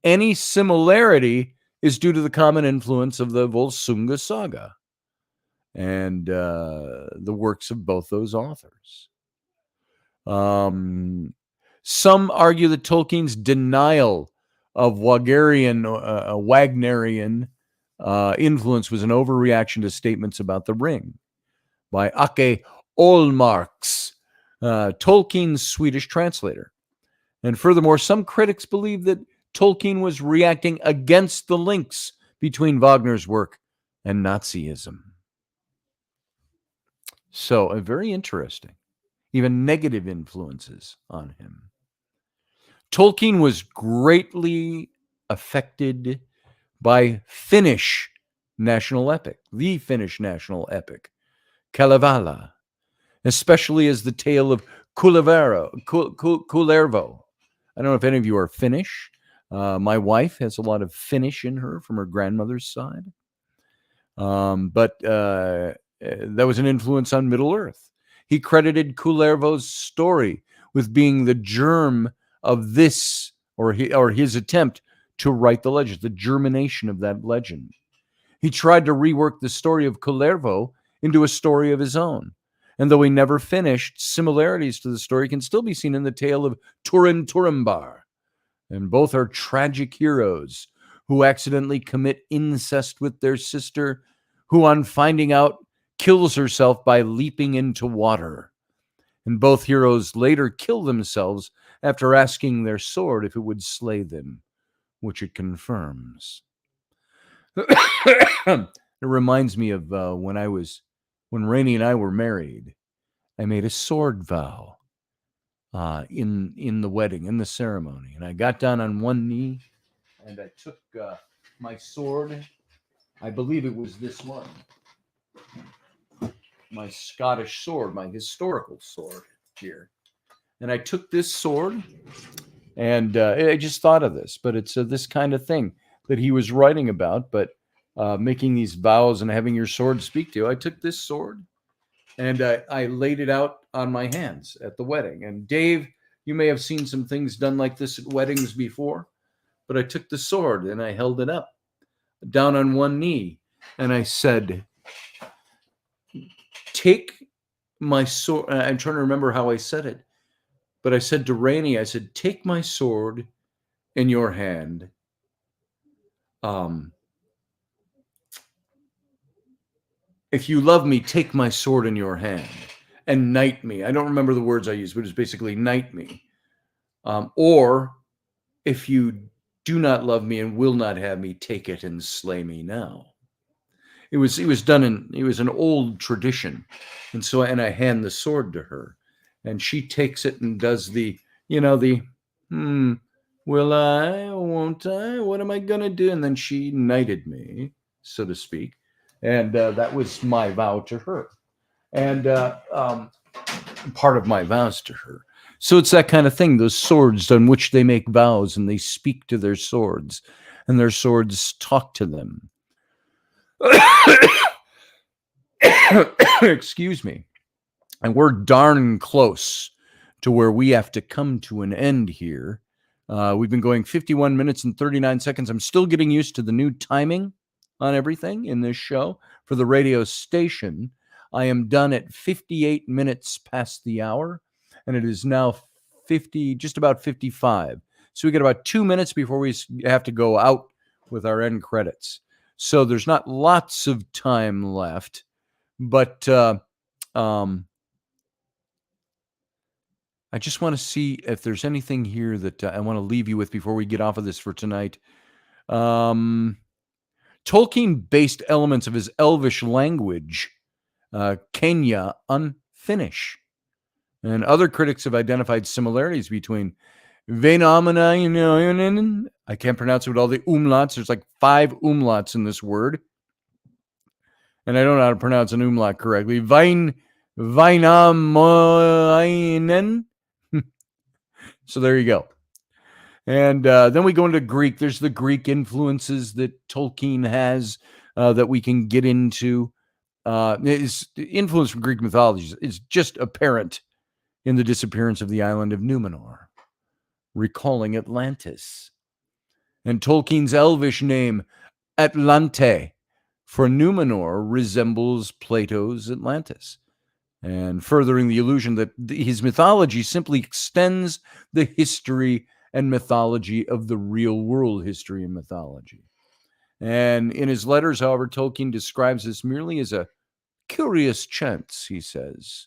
any similarity is due to the common influence of the Volsunga saga and the works of both those authors. Some argue that Tolkien's denial of Wagnerian influence was an overreaction to statements about the ring by Ake Olmarks, Tolkien's Swedish translator. And furthermore, some critics believe that Tolkien was reacting against the links between Wagner's work and Nazism. So, very interesting. Even negative influences on him. Tolkien was greatly affected by Finnish national epic, the Finnish national epic, Kalevala, especially as the tale of Kullervo. I don't know if any of you are Finnish. My wife has a lot of Finnish in her from her grandmother's side. But that was an influence on Middle-earth. He credited Kullervo's story with being the germ of this, or his attempt to write the legend, the germination of that legend. He tried to rework the story of Kullervo into a story of his own. And though he never finished, similarities to the story can still be seen in the tale of Turin Turambar. And both are tragic heroes who accidentally commit incest with their sister, who on finding out kills herself by leaping into water. And both heroes later kill themselves after asking their sword if it would slay them, which it confirms. It reminds me of when Rainey and I were married. I made a sword vow in the wedding, in the ceremony. And I got down on one knee and I took my sword. I believe it was this one. My Scottish sword, my historical sword here. And I took this sword and I just thought of this, but it's this kind of thing that he was writing about, but making these vows and having your sword speak to you. I took this sword and I laid it out on my hands at the wedding. And Dave, you may have seen some things done like this at weddings before, but I took the sword and I held it up down on one knee and I said, take my sword. I'm trying to remember how I said it, but I said to Rainey, I said, take my sword in your hand. If you love me, take my sword in your hand and knight me. I don't remember the words I used, but it's basically knight me. Or if you do not love me and will not have me, take it and slay me now. It was an old tradition. And so, and I hand the sword to her and she takes it and does will I, won't I, what am I going to do? And then she knighted me, so to speak. And that was my vow to her. And part of my vows to her. So it's that kind of thing, those swords on which they make vows and they speak to their swords and their swords talk to them. Excuse me. And we're darn close to where we have to come to an end here. We've been going 51 minutes and 39 seconds. I'm still getting used to the new timing on everything in this show for the radio station. I am done at 58 minutes past the hour, and it is now just about 55. So we got about 2 minutes before we have to go out with our end credits. So there's not lots of time left, but I just want to see if there's anything here that I want to leave you with before we get off of this for tonight. Tolkien based elements of his Elvish language, Kenya, on Finnish. And other critics have identified similarities between Vainamana, I can't pronounce it with all the umlauts. There's like 5 umlauts in this word. And I don't know how to pronounce an umlaut correctly. Vainamainen So there you go. And then we go into Greek. There's the Greek influences that Tolkien has that we can get into. His influence from Greek mythology is just apparent in the disappearance of the island of Numenor, recalling Atlantis. And Tolkien's elvish name, Atlante, for Numenor resembles Plato's Atlantis, and furthering the illusion that his mythology simply extends the history and mythology of the real world history and mythology. And in his letters, however, Tolkien describes this merely as a curious chance, he says,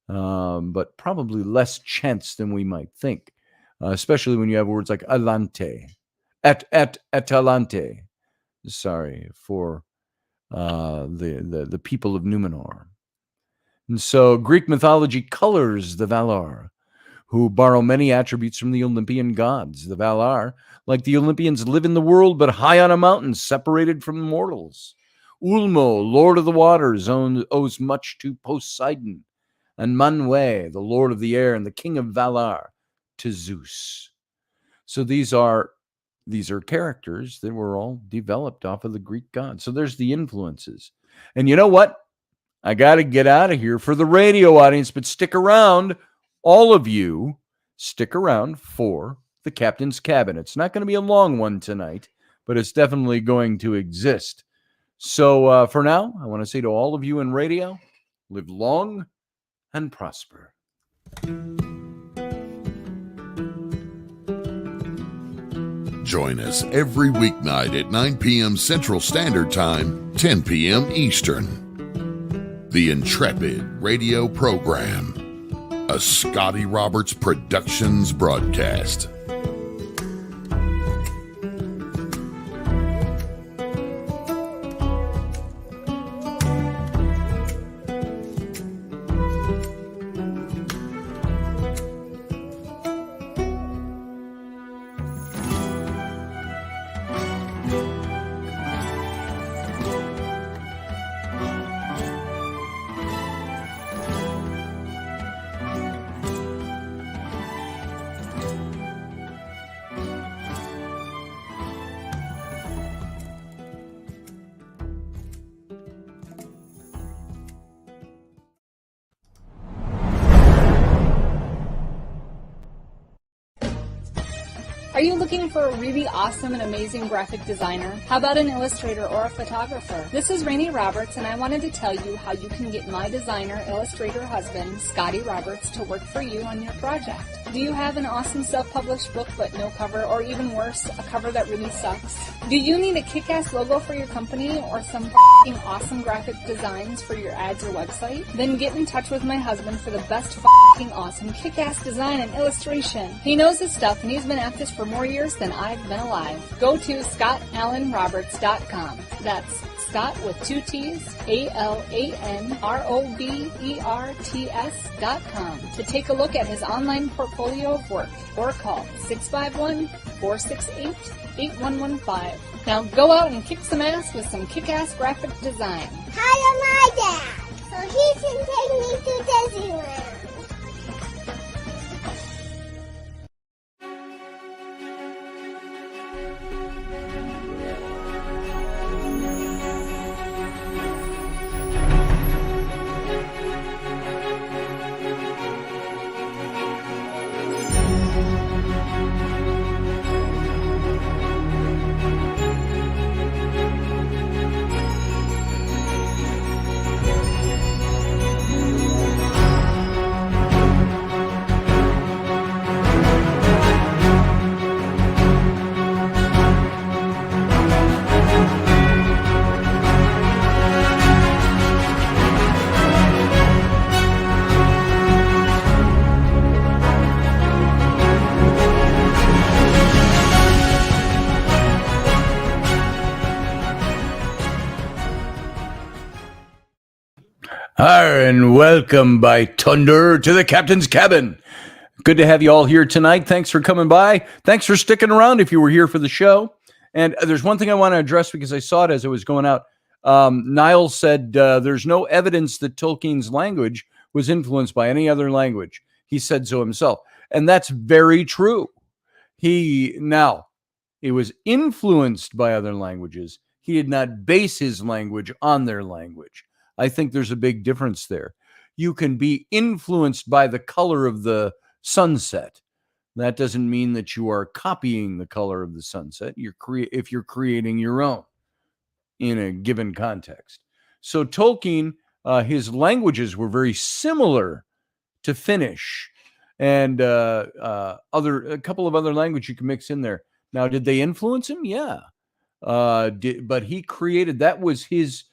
but probably less chance than we might think, especially when you have words like Atlante, Atalante, sorry, for the people of Numenor. And so Greek mythology colors the Valar, who borrow many attributes from the Olympian gods. The Valar, like the Olympians, live in the world, but high on a mountain, separated from mortals. Ulmo, Lord of the Waters, owes much to Poseidon, and Manwë, the Lord of the Air and the King of Valar, to Zeus. So these are characters that were all developed off of the Greek gods. So there's the influences. And you know what? I got to get out of here for the radio audience, but stick around. All of you, stick around for the Captain's Cabin. It's not going to be a long one tonight, but it's definitely going to exist. So for now, I want to say to all of you in radio, live long and prosper. Join us every weeknight at 9 p.m. Central Standard Time, 10 p.m. Eastern. The Intrepid Radio Program, a Scotty Roberts Productions broadcast. Are you looking for a really awesome and amazing graphic designer? How about an illustrator or a photographer? This is Rainey Roberts, and I wanted to tell you how you can get my designer, illustrator husband, Scotty Roberts, to work for you on your project. Do you have an awesome self-published book but no cover, or even worse, a cover that really sucks? Do you need a kick-ass logo for your company or some f***ing awesome graphic designs for your ads or website? Then get in touch with my husband for the best f***ing awesome kick-ass design and illustration. He knows his stuff, and he's been at this for more years than I've been alive. Go to ScottAllenRoberts.com. That's Scott with 2 T's, ALANROBERTS.com to take a look at his online portfolio of work, or call 651-468-8115. Now go out and kick some ass with some kick-ass graphic design. Hire my dad so he can take me to Disneyland. Hi, and welcome by Thunder to the Captain's Cabin. Good to have you all here tonight. Thanks for coming by. Thanks for sticking around if you were here for the show. And there's one thing I want to address because I saw it as it was going out. Niall said there's no evidence that Tolkien's language was influenced by any other language. He said so himself. And that's very true. Now, it was influenced by other languages. He did not base his language on their language. I think there's a big difference there. You can be influenced by the color of the sunset. That doesn't mean that you are copying the color of the sunset. If you're creating your own in a given context. So Tolkien, his languages were very similar to Finnish and a couple of other languages you can mix in there. Now, did they influence him? Yeah. But he created, that was his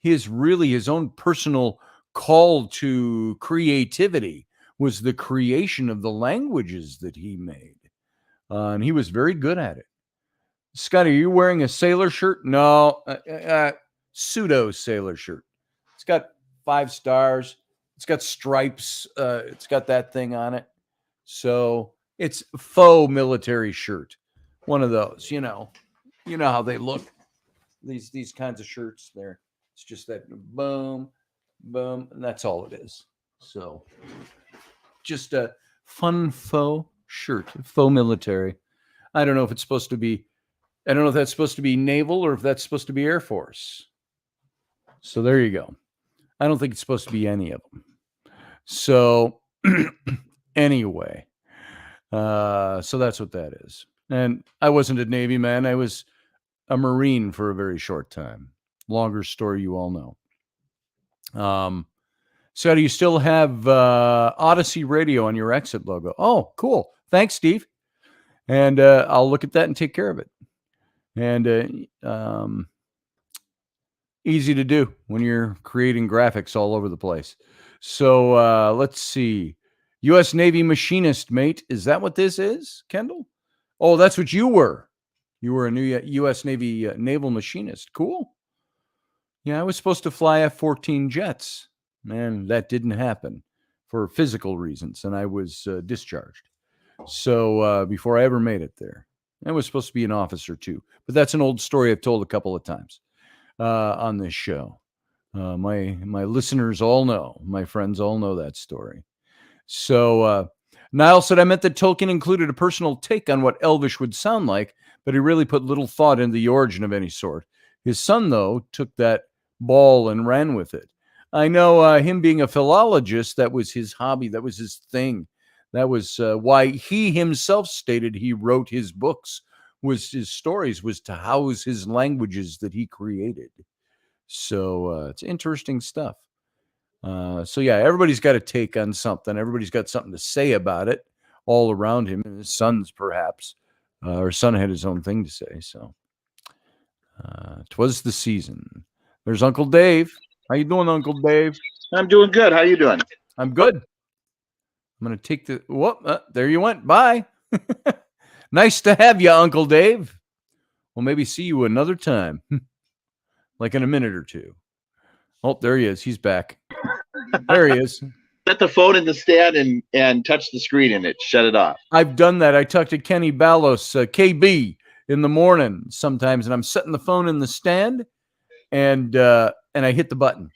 really his own personal call to creativity, was the creation of the languages that he made. And he was very good at it. Scotty, are you wearing a sailor shirt? No, pseudo sailor shirt. It's got 5 stars. It's got stripes. It's got that thing on it. So it's faux military shirt. One of those, you know how they look. These kinds of shirts there. It's just that boom, boom, and that's all it is. So just a fun faux shirt, faux military. I don't know if that's supposed to be naval or if that's supposed to be Air Force. So there you go. I don't think it's supposed to be any of them. So anyway, so that's what that is. And I wasn't a Navy man. I was a Marine for a very short time. Longer story you all know. So do you still have Odyssey Radio on your exit logo? Oh, cool. Thanks, Steve. And I'll look at that and take care of it. And easy to do when you're creating graphics all over the place. So let's see. U.S. Navy machinist, mate. Is that what this is, Kendall? Oh, that's what you were. You were a new U.S. Navy naval machinist. Cool. Yeah, I was supposed to fly F-14 jets. Man, that didn't happen for physical reasons, and I was discharged. So before I ever made it there. I was supposed to be an officer too, but that's an old story I've told a couple of times on this show. My listeners all know, my friends all know that story. So Niall said, I meant that Tolkien included a personal take on what Elvish would sound like, but he really put little thought into the origin of any sort. His son, though, took that ball and ran with it. I know him being a philologist, that was his hobby, that was his thing. That was why he himself stated he wrote his books, his stories, was to house his languages that he created. So it's interesting stuff. So yeah, everybody's got a take on something. Everybody's got something to say about it all around him. And his sons, perhaps, or son had his own thing to say. So 'twas the season. There's Uncle Dave. How you doing, Uncle Dave? I'm doing good. How you doing? I'm good. I'm going to take the... Whoop, there you went. Bye. Nice to have you, Uncle Dave. We'll maybe see you another time. Like in a minute or two. Oh, there he is. He's back. There he is. Set the phone in the stand and touch the screen and it shut it off. I've done that. I talk to Kenny Ballos, KB, in the morning sometimes, and I'm setting the phone in the stand, and I hit the button.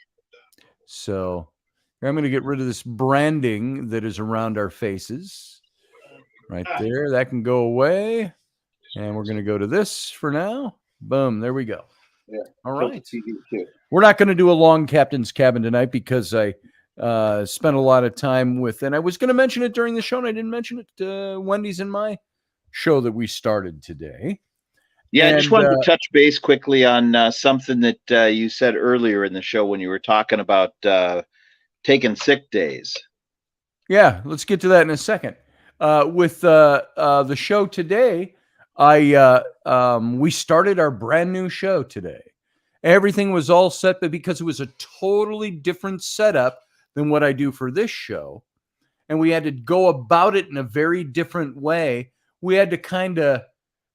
So I'm going to get rid of this branding that is around our faces. Right there. That can go away. And we're going to go to this for now. Boom. There we go. Yeah. All right. We're not going to do a long Captain's Cabin tonight because I spent a lot of time with, and I was going to mention it during the show, and I didn't mention it. Wendy's in my show that we started today. Yeah, I just wanted to touch base quickly on something that you said earlier in the show when you were talking about taking sick days. Yeah, let's get to that in a second. With the show today, we started our brand new show today. Everything was all set, but because it was a totally different setup than what I do for this show, and we had to go about it in a very different way, we had to kind of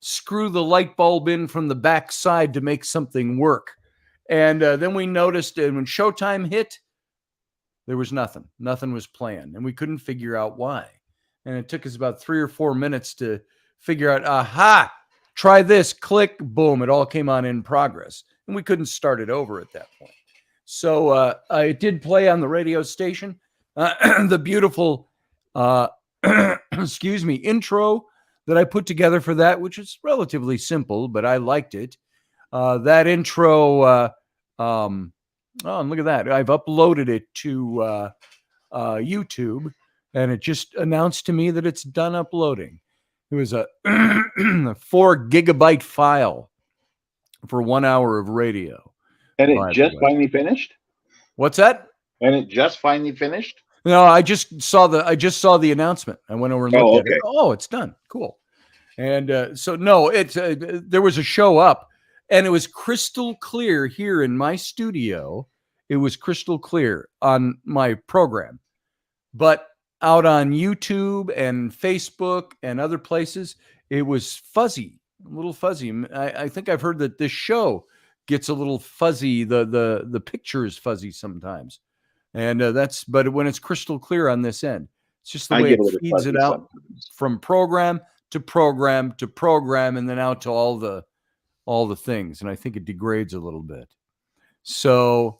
screw the light bulb in from the back side to make something work. And then we noticed, and when showtime hit, there was nothing. Nothing was planned, and we couldn't figure out why. And it took us about 3 or 4 minutes to figure out, aha, try this, click, boom, it all came on in progress. And we couldn't start it over at that point. So I did play on the radio station, the beautiful excuse me, intro that I put together for that, which is relatively simple, but I liked it. That intro, and look at that. I've uploaded it to YouTube, and it just announced to me that it's done uploading. It was a 4 gigabyte file for 1 hour of radio. And it just finally finished? What's that? And it just finally finished? No, I just saw the announcement. I went over and looked at it. Oh, it's done. Cool. And so no, it's there was a show up, and it was crystal clear here in my studio. It was crystal clear on my program, but out on YouTube and Facebook and other places, it was fuzzy, a little fuzzy. I think I've heard that this show gets a little fuzzy. The picture is fuzzy sometimes. And but when it's crystal clear on this end, it's just the way it feeds it out from program to program to program, and then out to all the things. And I think it degrades a little bit. So,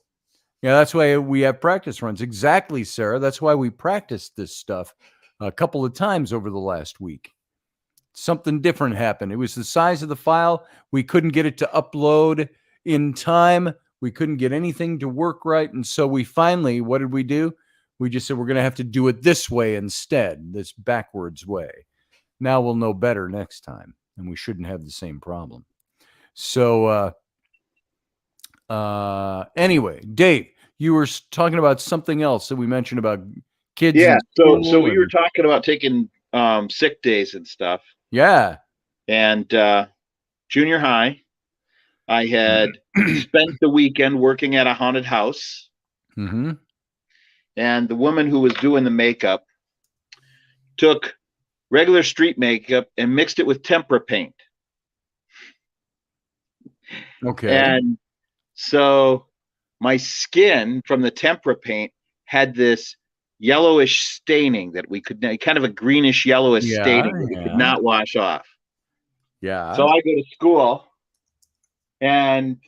yeah, that's why we have practice runs. Exactly, Sarah. That's why we practiced this stuff a couple of times over the last week. Something different happened. It was the size of the file. We couldn't get it to upload in time. We couldn't get anything to work right. And so we finally, what did we do? We just said, we're going to have to do it this way instead, this backwards way. Now we'll know better next time, and we shouldn't have the same problem. So anyway, Dave, you were talking about something else that we mentioned about kids. Yeah. So we were talking about taking sick days and stuff. Yeah. And junior high, I had spent the weekend working at a haunted house. Mm-hmm. And the woman who was doing the makeup took regular street makeup and mixed it with tempera paint. Okay. And so my skin from the tempera paint had this yellowish staining that we could, kind of a greenish yellowish staining that we could not wash off. Yeah. So I go to school, and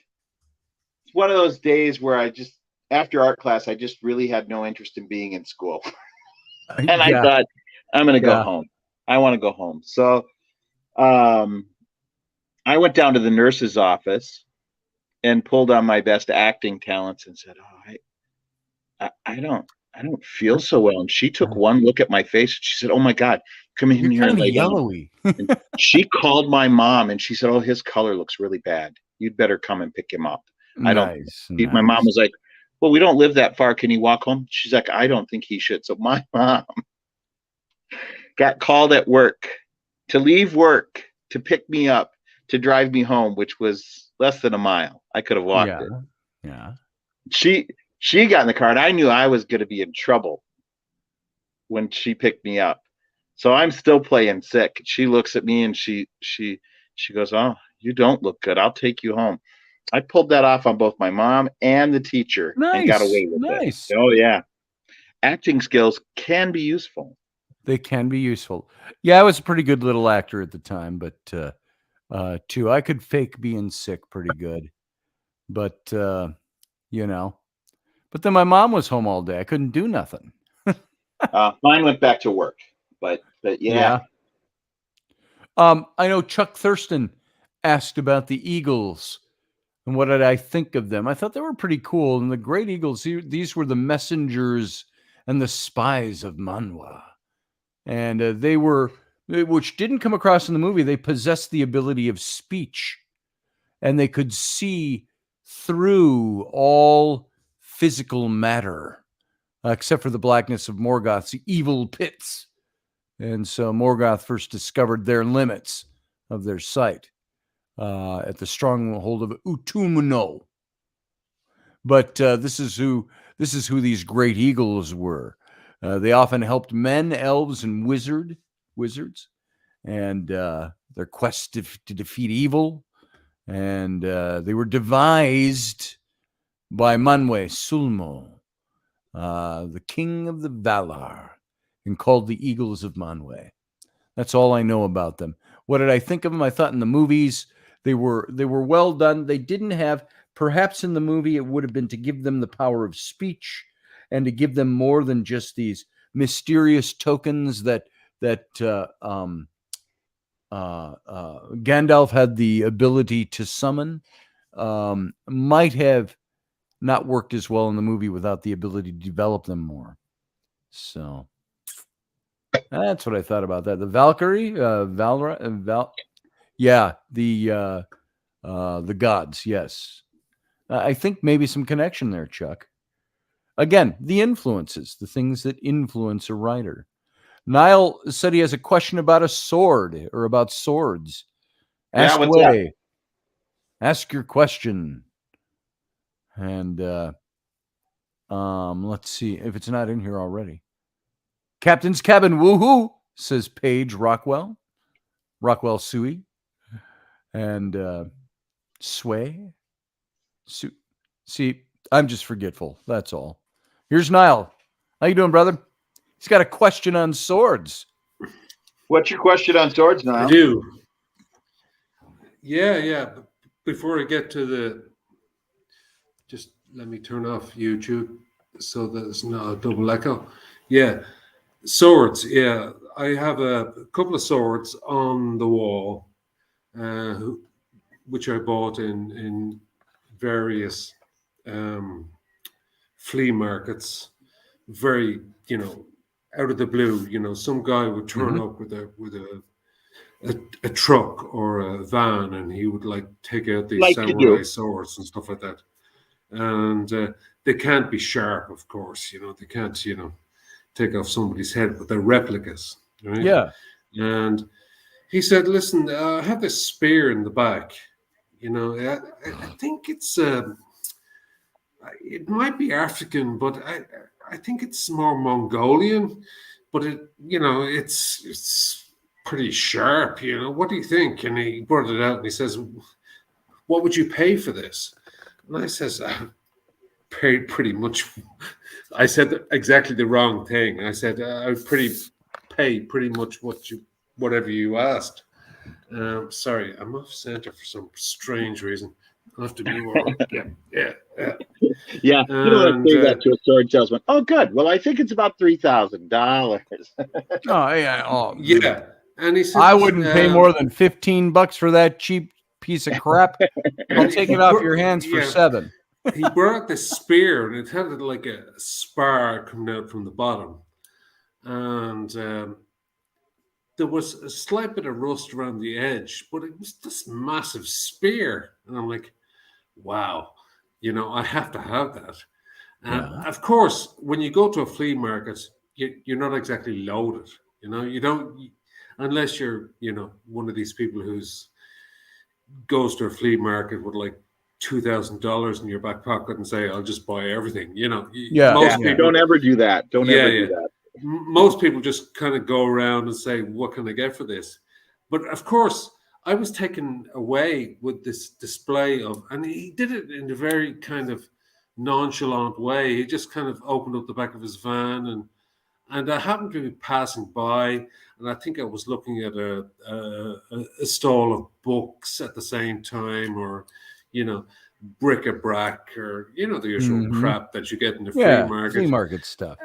it's one of those days where after art class, I just really had no interest in being in school. And I thought, I'm going to go home. I want to go home. So I went down to the nurse's office and pulled on my best acting talents and said, I don't feel so well. And she took one look at my face and she said, oh my God, come in here and lay yellowy. down. She called my mom and she said, oh, his color looks really bad. You'd better come and pick him up. Nice. My mom was like, well, we don't live that far. Can he walk home? She's like, I don't think he should. So my mom got called at work to leave work to pick me up, to drive me home, which was less than a mile. I could have walked it. Yeah. She got in the car, and I knew I was going to be in trouble when she picked me up. So I'm still playing sick. She looks at me and she goes, oh, you don't look good. I'll take you home. I pulled that off on both my mom and the teacher and got away with it. Oh, yeah. Acting skills can be useful. They can be useful. Yeah, I was a pretty good little actor at the time, but too, I could fake being sick pretty good. But, but then my mom was home all day. I couldn't do nothing. Mine went back to work, but yeah. I know Chuck Thurston asked about the Eagles and what did I think of them. I thought they were pretty cool. And the great Eagles, these were the messengers and the spies of Manwa. And they were, which didn't come across in the movie, they possessed the ability of speech. And they could see through all physical matter, except for the blackness of Morgoth's evil pits. And so Morgoth first discovered their limits of their sight at the stronghold of Utumno. But this is who these great eagles were. They often helped men, elves, and wizards, and their quest to defeat evil. And they were devised by Manwe Sulmo, the king of the Valar, and called the Eagles of Manwe. That's all I know about them. What did I think of them? I thought in the movies they were well done. They didn't have, perhaps in the movie it would have been to give them the power of speech and to give them more than just these mysterious tokens that that Gandalf had the ability to summon might have not worked as well in the movie without the ability to develop them more. So that's what I thought about that. The Valkyrie, the gods. Yes, I think maybe some connection there, Chuck. Again, the influences, the things that influence a writer. Niall said he has a question about a sword or about swords. Ask what's away. Ask your question. And let's see if it's not in here already. Captain's cabin, woohoo, says Paige Rockwell Suey, and Sway. See, I'm just forgetful. That's all. Here's Niall. How you doing, brother? He's got a question on swords. What's your question on swords, Niall? I do. Yeah. Before I get to just let me turn off YouTube so there's no double echo. Yeah, swords. Yeah, I have a couple of swords on the wall, which I bought in various flea markets. Very, out of the blue. Some guy would turn up with a truck or a van, and he would take out these samurai swords and stuff like that. And they can't be sharp, of course. They can't, take off somebody's head, but they're replicas, right? Yeah. And he said, "Listen, I have this spear in the back. I think it's it might be African, but I think it's more Mongolian. But it's pretty sharp. What do you think?" And he brought it out and he says, "What would you pay for this?" And I says, "Paid pretty much." I said exactly the wrong thing. I said, "I would pay pretty much whatever you asked." Sorry, I'm off center for some strange reason. I'll have to be more. Yeah. Yeah, you don't say that to a sword salesman. Oh, good. Well, I think it's about $3,000. Yeah. And he said, I wouldn't pay more than $15 for that cheap piece of crap. I'll take it off your hands for $7. He brought this spear, and it had like a spar coming out from the bottom, and there was a slight bit of rust around the edge, but it was this massive spear, and I'm like, wow, I have to have that. And of course, when you go to a flea market, you're not exactly loaded. You don't, unless you're one of these people who's goes to a flea market with like $2,000 in your back pocket and say, "I'll just buy everything." Most people don't ever do that. Don't ever do that. Most people just kind of go around and say, "What can I get for this?" But of course, I was taken away with this display of, and he did it in a very kind of nonchalant way. He just kind of opened up the back of his van, and I happened to be passing by, and I think I was looking at a stall of books at the same time, or bric-a-brac, or the usual crap that you get in the flea market stuff.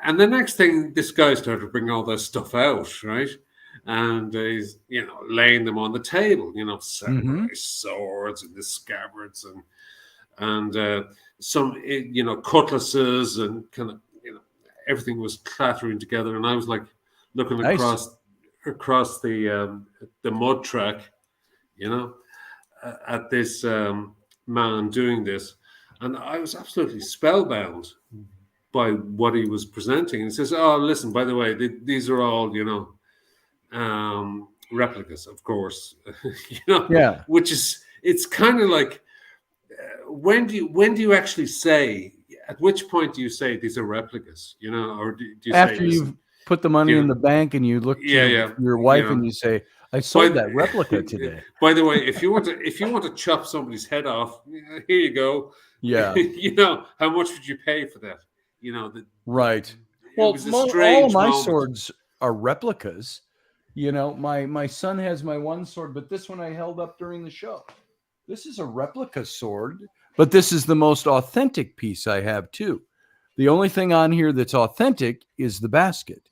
And the next thing, this guy started to bring all this stuff out, right? And he's laying them on the table, samurai swords and the scabbards and some cutlasses, and kind of everything was clattering together. And I was like looking across the mud track, at this man doing this, and I was absolutely spellbound by what he was presenting. And he says, "Oh, listen, by the way, these are all replicas, of course." Which is, it's kind of like, when do you actually say? At which point do you say these are replicas? Or do you after say, you've put the money in the bank and you look to your wife and you say, "I sold that replica today." By the way, if you want to chop somebody's head off, here you go. Yeah. How much would you pay for that? Right. Well, all of my swords are replicas. My son has my one sword, but this one I held up during the show. This is a replica sword, but this is the most authentic piece I have too. The only thing on here that's authentic is the basket.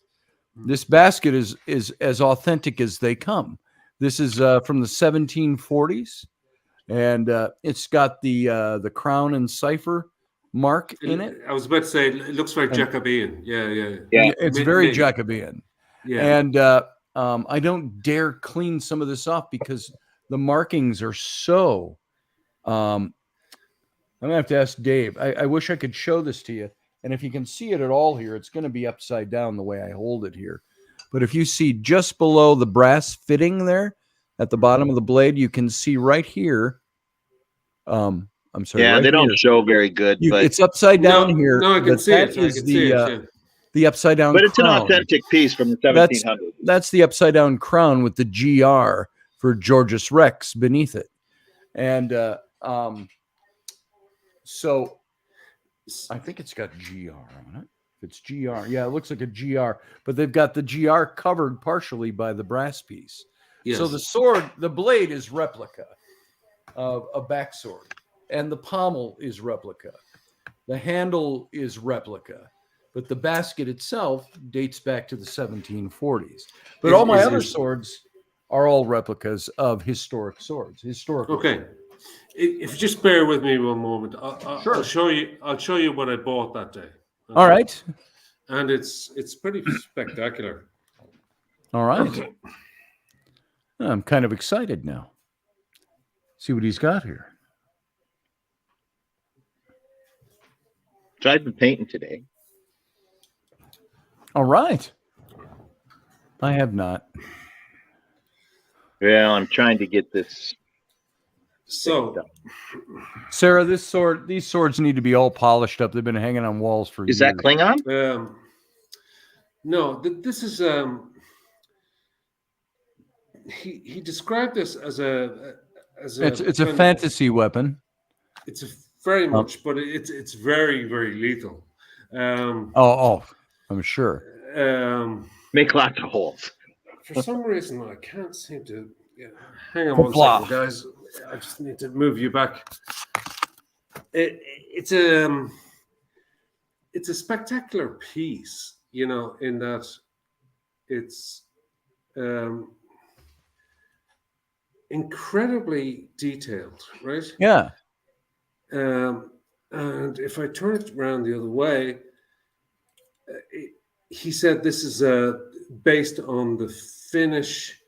This basket is as authentic as they come. This is from the 1740s, and it's got the crown and cipher mark in it. I was about to say it looks very And- Jacobean. Yeah. Yeah. It's May- very maybe. Jacobean. Yeah. And I don't dare clean some of this off because the markings are so. I'm gonna have to ask Dave. I wish I could show this to you, and if you can see it at all here, it's going to be upside down the way I hold it here. But if you see just below the brass fitting there at the bottom of the blade, you can see right here. I'm sorry. Yeah, right they don't here. show very good, but It's upside down here. No, I can but see that it. I is can see it. Yeah. the upside down. but it's an crown. authentic piece from the That's 1700s. that's the upside down crown with the GR for Georgius Rex beneath it, and so I think it's got GR on it. If it's GR, yeah, it looks like a GR, but they've got the GR covered partially by the brass piece. Yes. So the blade is replica of a back sword, and the pommel is replica. The handle is replica, but the basket itself dates back to the 1740s. But all my other swords are all replicas of historic swords. Historical. Okay. If you just bear with me one moment, Sure. I'll show you what I bought that day. Okay? All right. And it's pretty spectacular. All right. I'm kind of excited now. See what he's got here. So I've been painting today. All right. I have not. Well, I'm trying to get this. So Sarah, these swords need to be all polished up. They've been hanging on walls for Is years. that Klingon? no, this is he described this as a It's a fantasy weapon. It's very much, but it's very, very lethal. I'm sure. Make lots of holes. For some reason, I can't seem to. Yeah, hang on one second, guys. I just need to move you back. It's a spectacular piece, in that it's incredibly detailed, right? Yeah. And if I turn it around the other way, he said this is based on the Finnish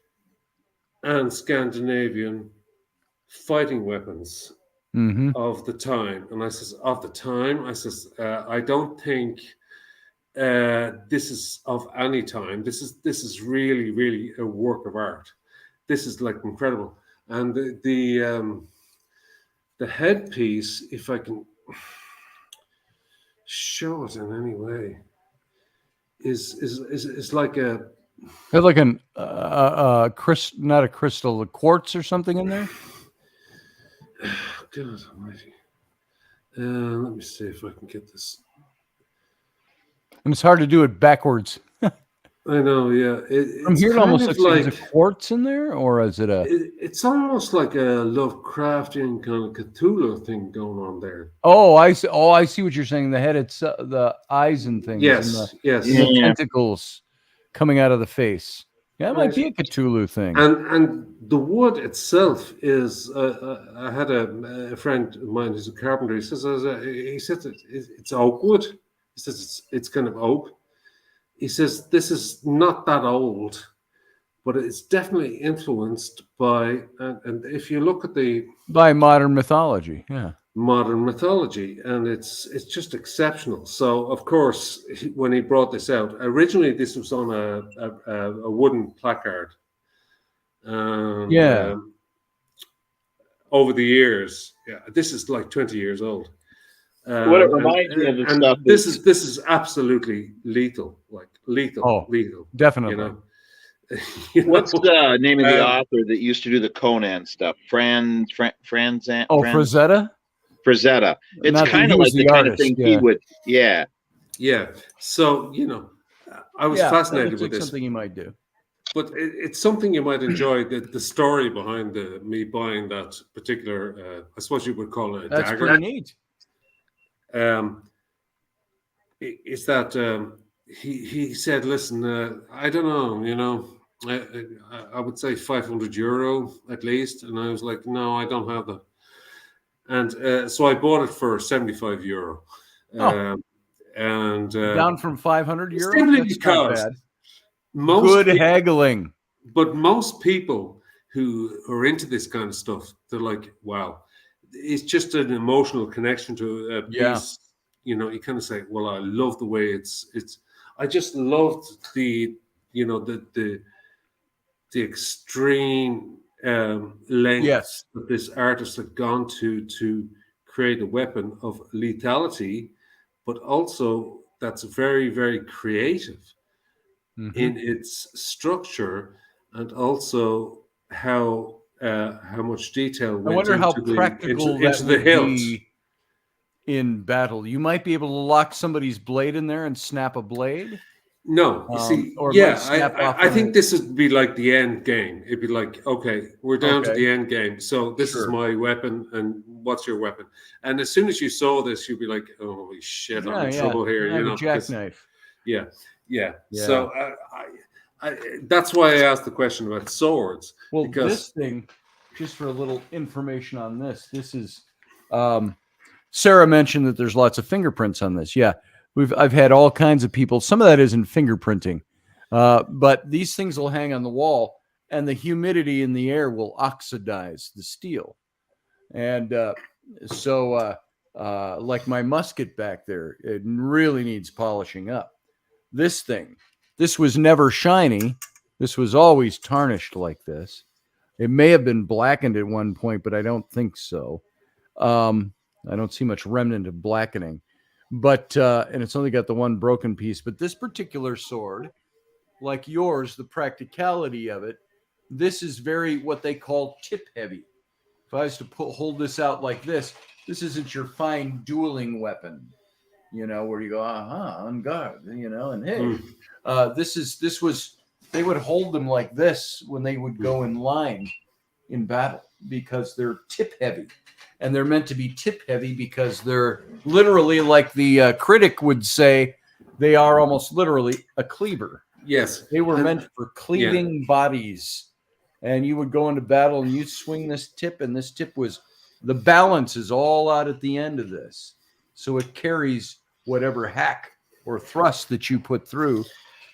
and Scandinavian fighting weapons of the time. And I says, of the time? I says, I don't think this is of any time. This is really, really a work of art. This is like incredible. And the headpiece, if I can show it in any way, is like a. It's like an not a crystal, a quartz or something in there. God almighty. Let me see if I can get this. And it's hard to do it backwards. I know, yeah. From It's here, it kind almost of looks like is it quartz in there, or is it a? It's almost like a Lovecraftian kind of Cthulhu thing going on there. Oh, I see. Oh, I see what you're saying. The head, it's the eyes and things. Yes, and yes. the tentacles coming out of the face. Yeah, it might be a Cthulhu thing. And the wood itself is. I had a friend of mine who's a carpenter. He says it's oak wood. He says it's kind of oak. He says this is not that old, but it's definitely influenced by. And if you look at by modern mythology, yeah. Modern mythology, and it's just exceptional. So of course, when he brought this out, originally this was on a wooden placard. And, over the years, this is like 20 years old. What it reminds me of the stuff. This is absolutely lethal, like lethal. Oh, lethal. Definitely. What's the name of the author that used to do the Conan stuff? Franzetta. Oh, Frazetta. Frazetta. It's kind of like the kind of thing he would. Yeah. Yeah. So I was fascinated with this. Something you might do. But it's something you might enjoy. The story behind me buying that particular, I suppose you would call it a dagger. That's pretty neat. Is that he said, "Listen, I don't know, I would say €500 at least," and I was like, "No, I don't have that." And so I bought it for €75, Oh, um, and down from €500. simply That's not because bad. most Good people, haggling. but most people who are into this kind of stuff, they're like, "Wow, it's just an emotional connection to a Yeah. piece." You kind of say, "Well, I love the way it's." I just loved the extreme lengths Yes. that this artist had gone to create a weapon of lethality, but also that's very, very creative Hmm. in its structure, and also how much detail I went wonder how into the into practical that into the would hilt. be in battle. You might be able to lock somebody's blade in there and snap a blade, No, you see, or yeah, snap off I one of think this would be like the end game. It'd be like, okay, we're down to Okay, the end game. So this is sure. my weapon, and what's your weapon? And as soon as you saw this, you'd be like, holy shit, I'm Yeah, in yeah. trouble here, I have a because jackknife. yeah, yeah. Yeah. So that's why I asked the question about swords, Well, this because thing, just for a little information on this is Sarah mentioned that there's lots of fingerprints on this. Yeah, I've had all kinds of people. Some of that isn't fingerprinting, but these things will hang on the wall, and the humidity in the air will oxidize the steel. And like my musket back there, it really needs polishing up. This was never shiny. This was always tarnished like this. It may have been blackened at one point, but I don't think so. Um, I don't see much remnant of blackening, but and it's only got the one broken piece. But this particular sword, like yours, the practicality of it, this is very what they call tip heavy. If I was to hold this out like this isn't your fine dueling weapon, where you go, on guard, and hey, this was, they would hold them like this when they would go in line in battle because they're tip heavy. And they're meant to be tip heavy because they're literally, like the critic would say, they are almost literally a cleaver. yes, They were and meant for yeah, cleaving bodies. And you would go into battle and you swing this tip, and this tip was, the balance is all out at the end of this. So it carries whatever hack or thrust that you put through,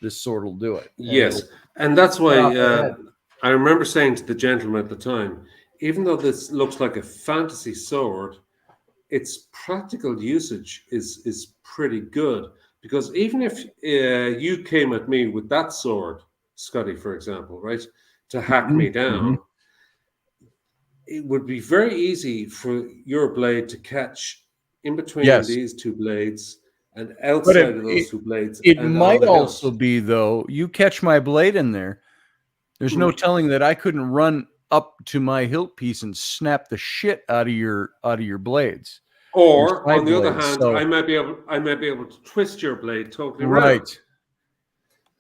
this sword will do it. And it'll yes, and that's cut off why the head. I remember saying to the gentleman at the time, even though this looks like a fantasy sword, its practical usage is pretty good, because even if you came at me with that sword, Scotty, for example, right, to hack me Mhm. down, it would be very easy for your blade to catch in between Yes. these two blades and But outside of those two blades it and on might the also hilt. be, though, you catch my blade in there, there's no Hmm. telling that I couldn't run up to my hilt piece and snap the shit out of your blades, your Or on side the other blades. hand, So I may be able to twist your blade totally around. right.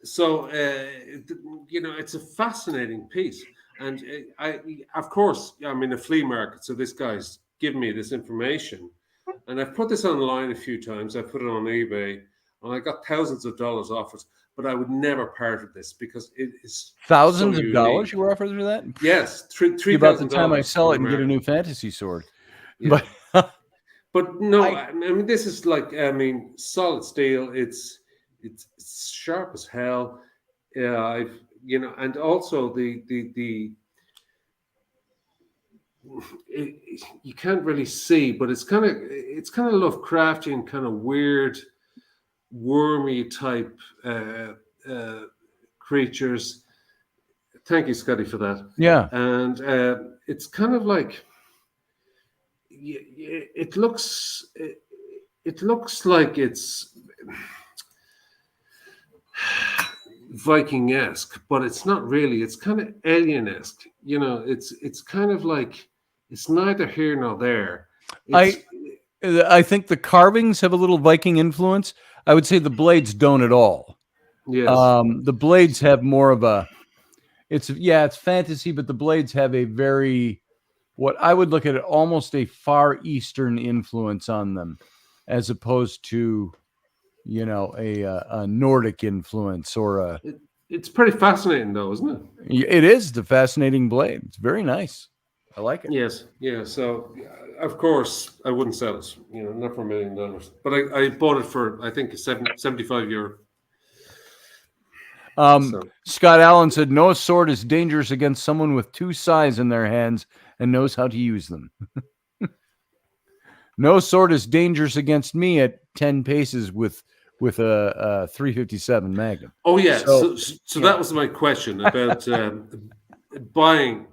So it's a fascinating piece, and of course, I'm in a flea market, so this guy's given me this information, and I've put this online a few times. I put it on eBay, and I got thousands of dollars offers, but I would never part with this because it is so Thousands of dollars unique. you were offered for that? Yes, Be three about the thousand time I dollars sell on it the and get a market. new fantasy sword. Yeah, But but no, I I mean this is like, solid steel. It's sharp as hell. Yeah, and also you can't really see, but it's kind of Lovecraftian, kind of weird, wormy type uh, creatures. Thank you, Scotty, for that. yeah. And it's kind of like it looks like it's Viking-esque, but it's not really. It's kind of alien-esque. It's kind of like it's neither here nor there. I It's I think the carvings have a little Viking influence. I would say the blades don't at all. yes, The blades have more of a, it's fantasy, but the blades have a very, what I would look at it, almost a Far Eastern influence on them, as opposed to a Nordic influence or a. It's pretty fascinating, though, isn't it? It is the fascinating blade. It's very nice. I like it. Yes, yeah. So, of course, I wouldn't sell it. Not for $1 million. But I bought it for, I think, €75. So. Scott Allen said, "No sword is dangerous against someone with 2 scythes in their hands and knows how to use them." No sword is dangerous against me at 10 paces with a 357 Magnum. Oh yeah, so that was my question about buying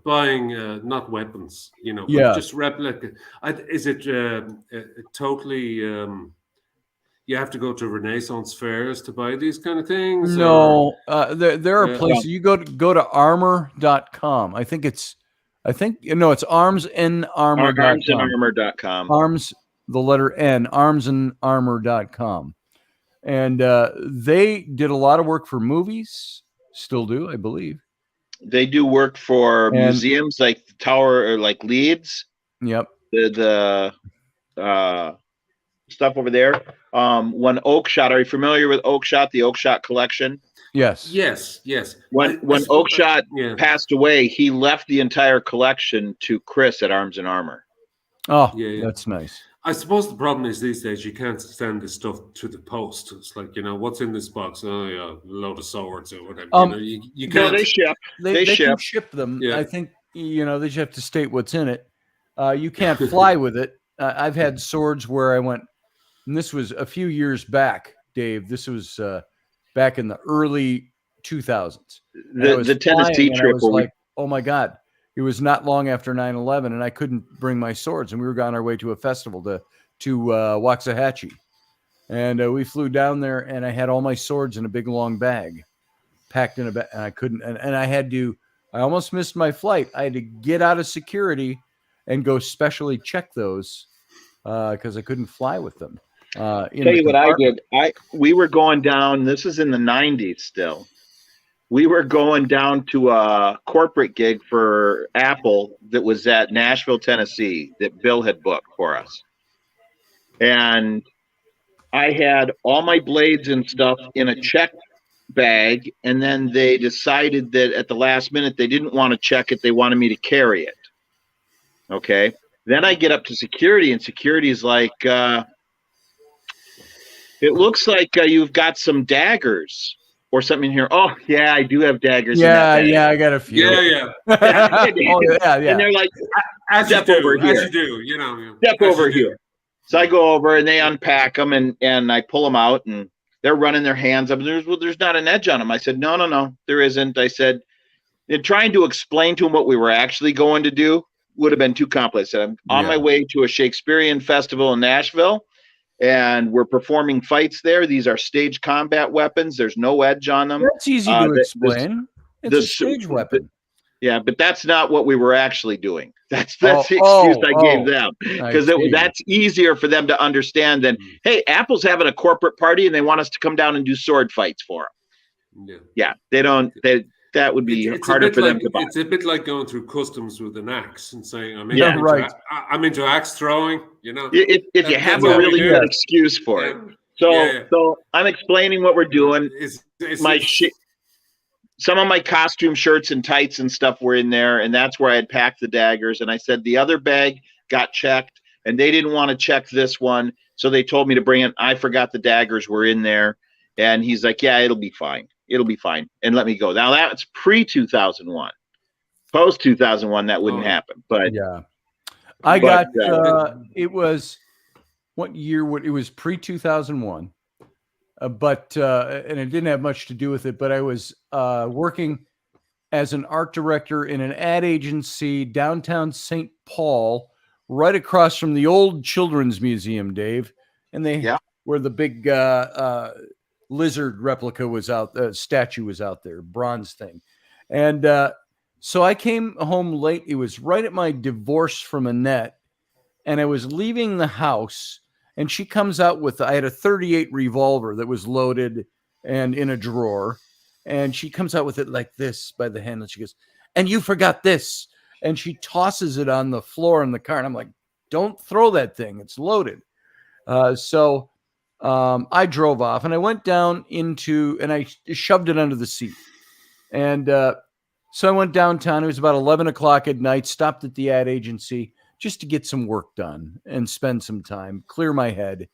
not weapons, but just replica. Is it totally? You have to go to Renaissance fairs to buy these kind of things? No, there are places. You go to armor.com. I think it's armsnarmor.com. Armsnarmor.com. Arms, the letter N, armsnarmor.com. And they did a lot of work for movies, still do, I believe. They do work for museums like the Tower or like Leeds. Yep. The stuff over there. When Oakshot, are you familiar with Oakshot, the Oakshot collection? Yes. When Oakshot passed away, he left the entire collection to Chris at Arms and Armor. Oh, that's nice. I suppose the problem is these days you can't send this stuff to the post. It's like, what's in this box? Oh, yeah, a load of swords or whatever. You can't. No, they ship. They can ship them. Yeah. I think, they just have to state what's in it. You can't fly with it. I've had swords where I went, and this was a few years back, Dave. This was back in the early 2000s. The Tennessee trip. I was like, oh my God. It was not long after 9/11, and I couldn't bring my swords, and we were on our way to a festival to Waxahachie, and we flew down there, and I had all my swords in a big long bag, packed in a bag, and I couldn't, and I almost missed my flight. I had to get out of security and go specially check those because I couldn't fly with them. Tell you what I did. We were going down. This is in the 90s still. We were going down to a corporate gig for Apple that was at Nashville, Tennessee, that Bill had booked for us. And I had all my blades and stuff in a check bag, and then they decided that at the last minute they didn't want to check it. They wanted me to carry it. Okay. Then I get up to security, and security is like, it looks like you've got some daggers or something in here. Oh, yeah, I do have daggers. Yeah, I got a few. Yeah. And they're like, step over here. Step over here. So I go over, and they unpack them, and I pull them out, and they're running their hands up. And there's not an edge on them. I said, no, there isn't. I said, and trying to explain to them what we were actually going to do would have been too complex. I said, I'm on my way to a Shakespearean festival in Nashville, and we're performing fights there. These are stage combat weapons. There's no edge on them. That's easy to explain. It's a stage weapon. Yeah, but that's not what we were actually doing. That's the excuse I gave them, because that's easier for them to understand than, hey, Apple's having a corporate party and they want us to come down and do sword fights for them. Yeah, they don't. That would be harder for them to buy. It's a bit like going through customs with an axe and saying, I'm into axe throwing, If you have a really good excuse for it. So I'm explaining what we're doing. Some of my costume shirts and tights and stuff were in there, and that's where I had packed the daggers. And I said the other bag got checked, and they didn't want to check this one, so they told me to bring it. I forgot the daggers were in there, and he's like, yeah, it'll be fine. It'll be fine. And let me go. Now that's pre-2001. Post-2001, that wouldn't happen. But yeah, I got, it was, what year? It was pre-2001. But and it didn't have much to do with it, but I was working as an art director in an ad agency downtown St. Paul, right across from the old Children's Museum, Dave. And where the big lizard replica was out, statue was out there, bronze thing. And so I came home late. It was right at my divorce from Annette, and I was leaving the house, and she comes out with, I had a 38 revolver that was loaded and in a drawer, and she comes out with it like this by the handle. She goes, and you forgot this. And she tosses it on the floor in the car, and I'm like, don't throw that thing. It's loaded. So I drove off and I went down and I shoved it under the seat. And so I went downtown. It was about 11 o'clock at night, stopped at the ad agency just to get some work done and spend some time, clear my head.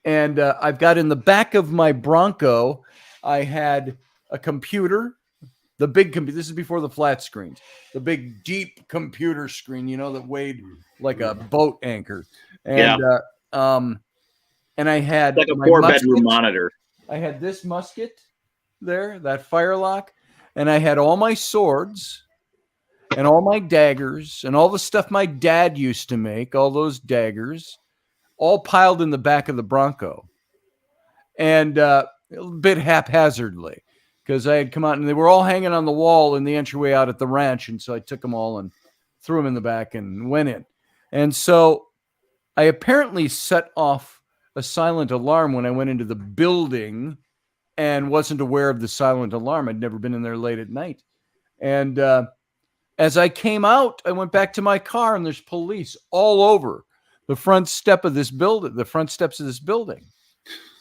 And I've got in the back of my Bronco, I had a computer, the big computer. This is before the flat screens, the big deep computer screen, that weighed like a boat anchor. And and I had like a my 4-bedroom musket. monitor. I had this musket there, that firelock, and I had all my swords and all my daggers and all the stuff my dad used to make, all those daggers, all piled in the back of the Bronco. And a bit haphazardly, because I had come out and they were all hanging on the wall in the entryway out at the ranch. And so I took them all and threw them in the back and went in. And so I apparently set off a silent alarm when I went into the building and wasn't aware of the silent alarm. I'd never been in there late at night. And as I came out, I went back to my car and there's police all over the front steps of this building,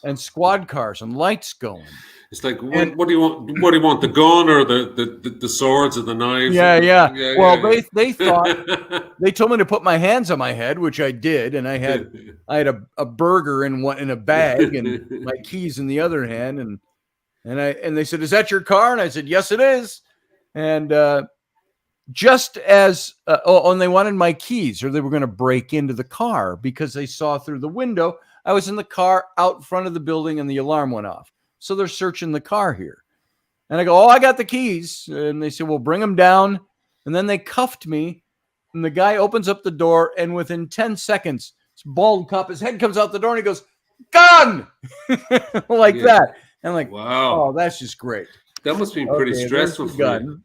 and squad cars and lights going. It's like, what do you want? What do you want? The gun or the swords or the knives? Yeah. Well, they thought they told me to put my hands on my head, which I did, and I had a burger in a bag and my keys in the other hand, and they said, "Is that your car?" And I said, "Yes, it is." And just as and they wanted my keys, or they were going to break into the car because they saw through the window I was in the car out front of the building and the alarm went off. So they're searching the car here. And I go, "Oh, I got the keys." And they said, "Well, bring them down." And then they cuffed me. And the guy opens up the door. And within 10 seconds, this bald cop, his head comes out the door and he goes, "Gun!" like that. And I'm like, wow. Oh, that's just great. That must be pretty stressful for you.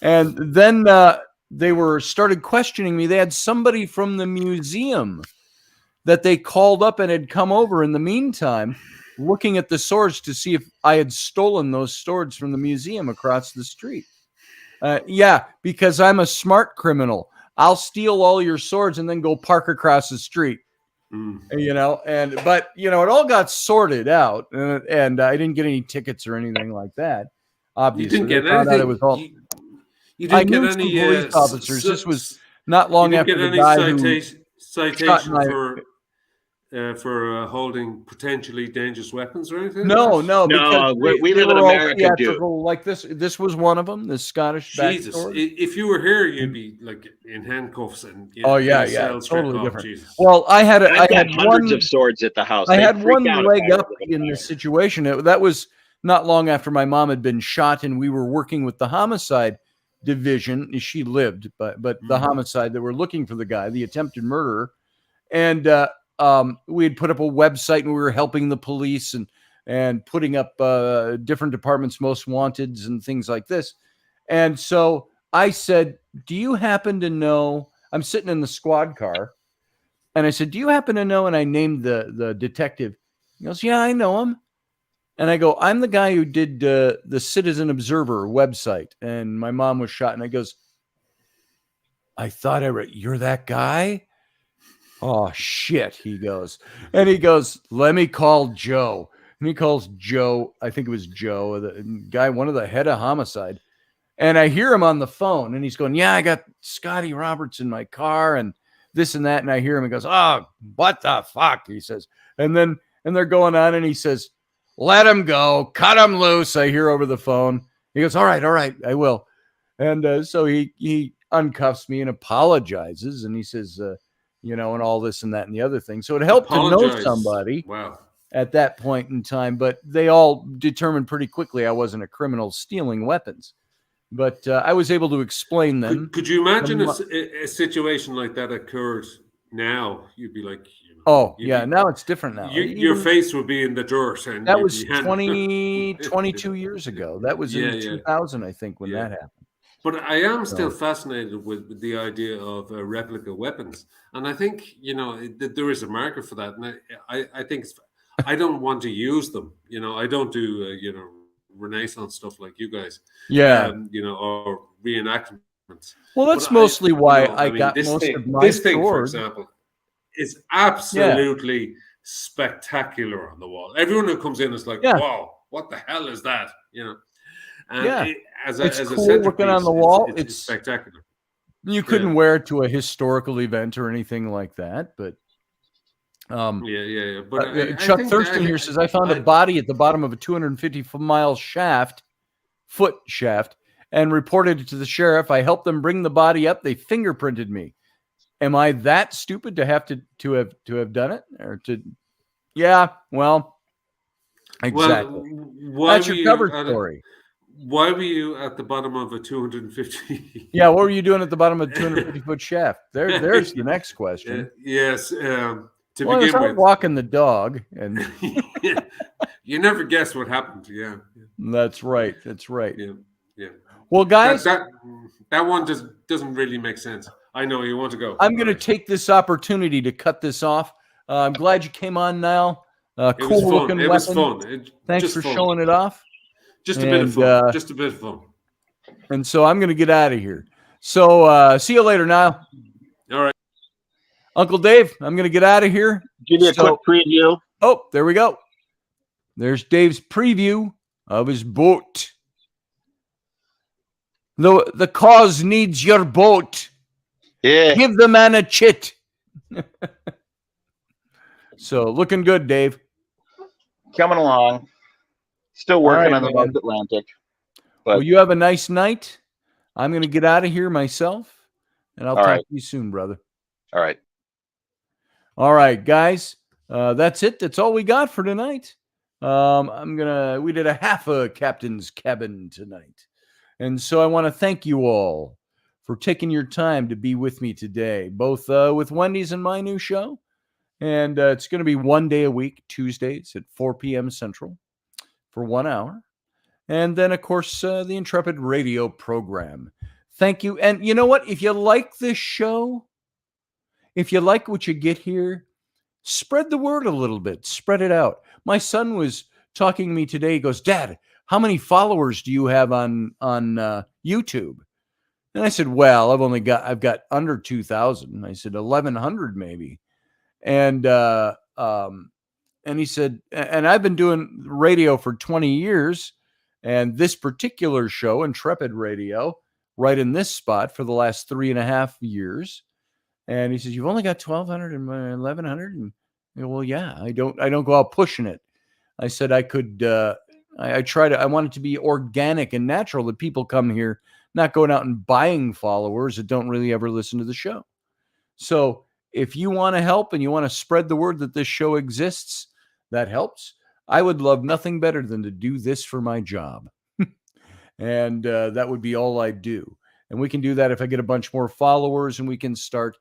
And then they started questioning me. They had somebody from the museum that they called up and had come over in the meantime, looking at the swords to see if I had stolen those swords from the museum across the street. Yeah, because I'm a smart criminal. I'll steal all your swords and then go park across the street. But it all got sorted out, and I didn't get any tickets or anything like that. Obviously, you didn't get anything. It was all. You didn't get any police officers. This was not long after the guy citation for holding potentially dangerous weapons or anything? No, because we live in America, dude. Like this was one of them. The Scottish Jesus, backstory. If you were here, you'd be like in handcuffs and totally different. Jesus. Well, I had hundreds of swords at the house. I had one leg up in this situation. That was not long after my mom had been shot, and we were working with the homicide division. She lived, but the homicide that were looking for the guy, the attempted murderer, and we had put up a website and we were helping the police and putting up different departments' most wanteds and things like this. And so I said, "Do you happen to know?" I'm sitting in the squad car, and I said, "Do you happen to know?" And I named the detective. He goes, "Yeah, I know him." And I go, "I'm the guy who did the Citizen Observer website, and my mom was shot." And I goes, "I thought I read, you're that guy?" "Oh, shit," he goes. And he goes, "Let me call Joe." And he calls Joe. I think it was Joe, the guy, one of the head of homicide. And I hear him on the phone, and he's going, "Yeah, I got Scotty Roberts in my car and this and that." And I hear him, he goes, "Oh, what the fuck?" he says. And they're going on, and he says, "Let him go. Cut him loose." I hear over the phone. He goes, all right, I will." And so he uncuffs me and apologizes. And he says, and all this and that and the other thing. So it helped to know somebody at that point in time. But they all determined pretty quickly I wasn't a criminal stealing weapons. But I was able to explain them. Could you imagine a situation like that occurred now? You'd be like, now it's different now. Your face would be in the dirt. And that was 22 years ago. That was in 2000, I think, when that happened. But I am still fascinated with the idea of replica weapons. And I think, there is a market for that. And I think I don't want to use them. I don't do, Renaissance stuff like you guys. Or reenactments. Well, that's mostly why I got most of my thing, for example, is absolutely spectacular on the wall. Everyone who comes in is like, Yeah. wow, what the hell is that? And Yeah. as It's a cool looking on centerpiece, the wall. it's spectacular. You couldn't wear it to a historical event or anything like that, but Yeah. But I Chuck think Thurston here says, I found a body at the bottom of a 250-mile foot shaft, and reported it to the sheriff. I helped them bring the body up. They fingerprinted me. Am I that stupid to have to have done it? Or to? Yeah, well, exactly. Well, That's your cover story. Why were you at the bottom of a 250? Yeah, what were you doing at the bottom of a 250-foot shaft? There's the next question. Yes. To Well, begin I was with, walking the dog, and you never guess what happened. Yeah. That's right. That's right. Yeah. Well, guys, that one doesn't really make sense. I know you want to go. I'm going to take this opportunity to cut this off. I'm glad you came on, Niall. Cool looking weapon. It was fun. Thanks for showing it off. Just a bit of fun. Just a bit of fun. And so I'm going to get out of here. So see you later, Niall. All right. Uncle Dave, I'm going to get out of here. Give you a quick preview. Oh, there we go. There's Dave's preview of his boat. The cause needs your boat. Yeah. Give the man a chit. So looking good, Dave. Coming along. Still working right, on the North Atlantic. But well, you have a nice night. I'm going to get out of here myself, and I'll talk to you soon, brother. All right. All right, guys. That's it. That's all we got for tonight. We did a half a captain's cabin tonight. And so I want to thank you all for taking your time to be with me today, both with Wendy's and my new show. And it's going to be one day a week, Tuesdays at 4 p.m. Central for 1 hour. And then, of course, the Intrepid radio program. Thank you. And you know what? If you like this show, if you like what you get here, spread the word a little bit. Spread it out. My son was talking to me today. He goes, Dad, how many followers do you have on YouTube? And I said, well, I've got under 2,000. I said 1,100 maybe. And he said, and I've been doing radio for 20 years, and this particular show, Intrepid Radio, right in this spot for the last 3.5 years. And he says, you've only got 1,200 and 1,100. And well, yeah, I don't go out pushing it. I said I could. I want it to be organic and natural, that people come here, not going out and buying followers that don't really ever listen to the show. So if you want to help and you want to spread the word that this show exists, that helps. I would love nothing better than to do this for my job. And that would be all I do. And we can do that if I get a bunch more followers, and we can start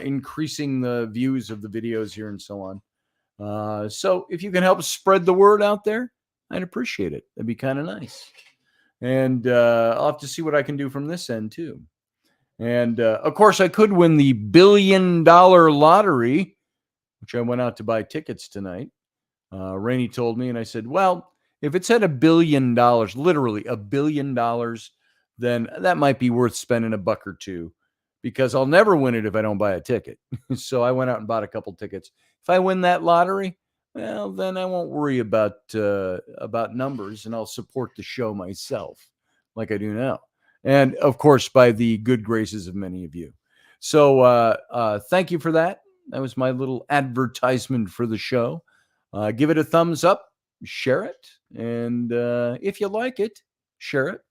increasing the views of the videos here and so on. So if you can help spread the word out there, I'd appreciate it. That'd be kind of nice. And I'll have to see what I can do from this end too. And of course, I could win the $1 billion lottery, which I went out to buy tickets tonight. Rainey told me, and I said, well, if it's at $1 billion, literally $1 billion, then that might be worth spending $1 or $2, because I'll never win it if I don't buy a ticket. So I went out and bought a couple tickets. If I win that lottery, well, then I won't worry about numbers, and I'll support the show myself like I do now. And of course, by the good graces of many of you. So thank you for that. That was my little advertisement for the show. Give it a thumbs up, share it. And if you like it, share it.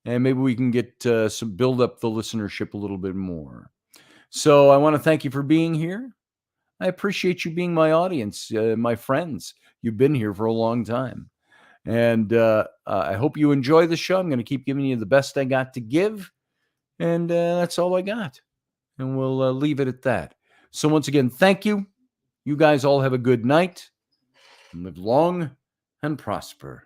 And maybe we can get build up the listenership a little bit more. So I want to thank you for being here. I appreciate you being my audience, my friends. You've been here for a long time. And I hope you enjoy the show. I'm going to keep giving you the best I got to give. And that's all I got. And we'll leave it at that. So once again, thank you. You guys all have a good night. And live long and prosper.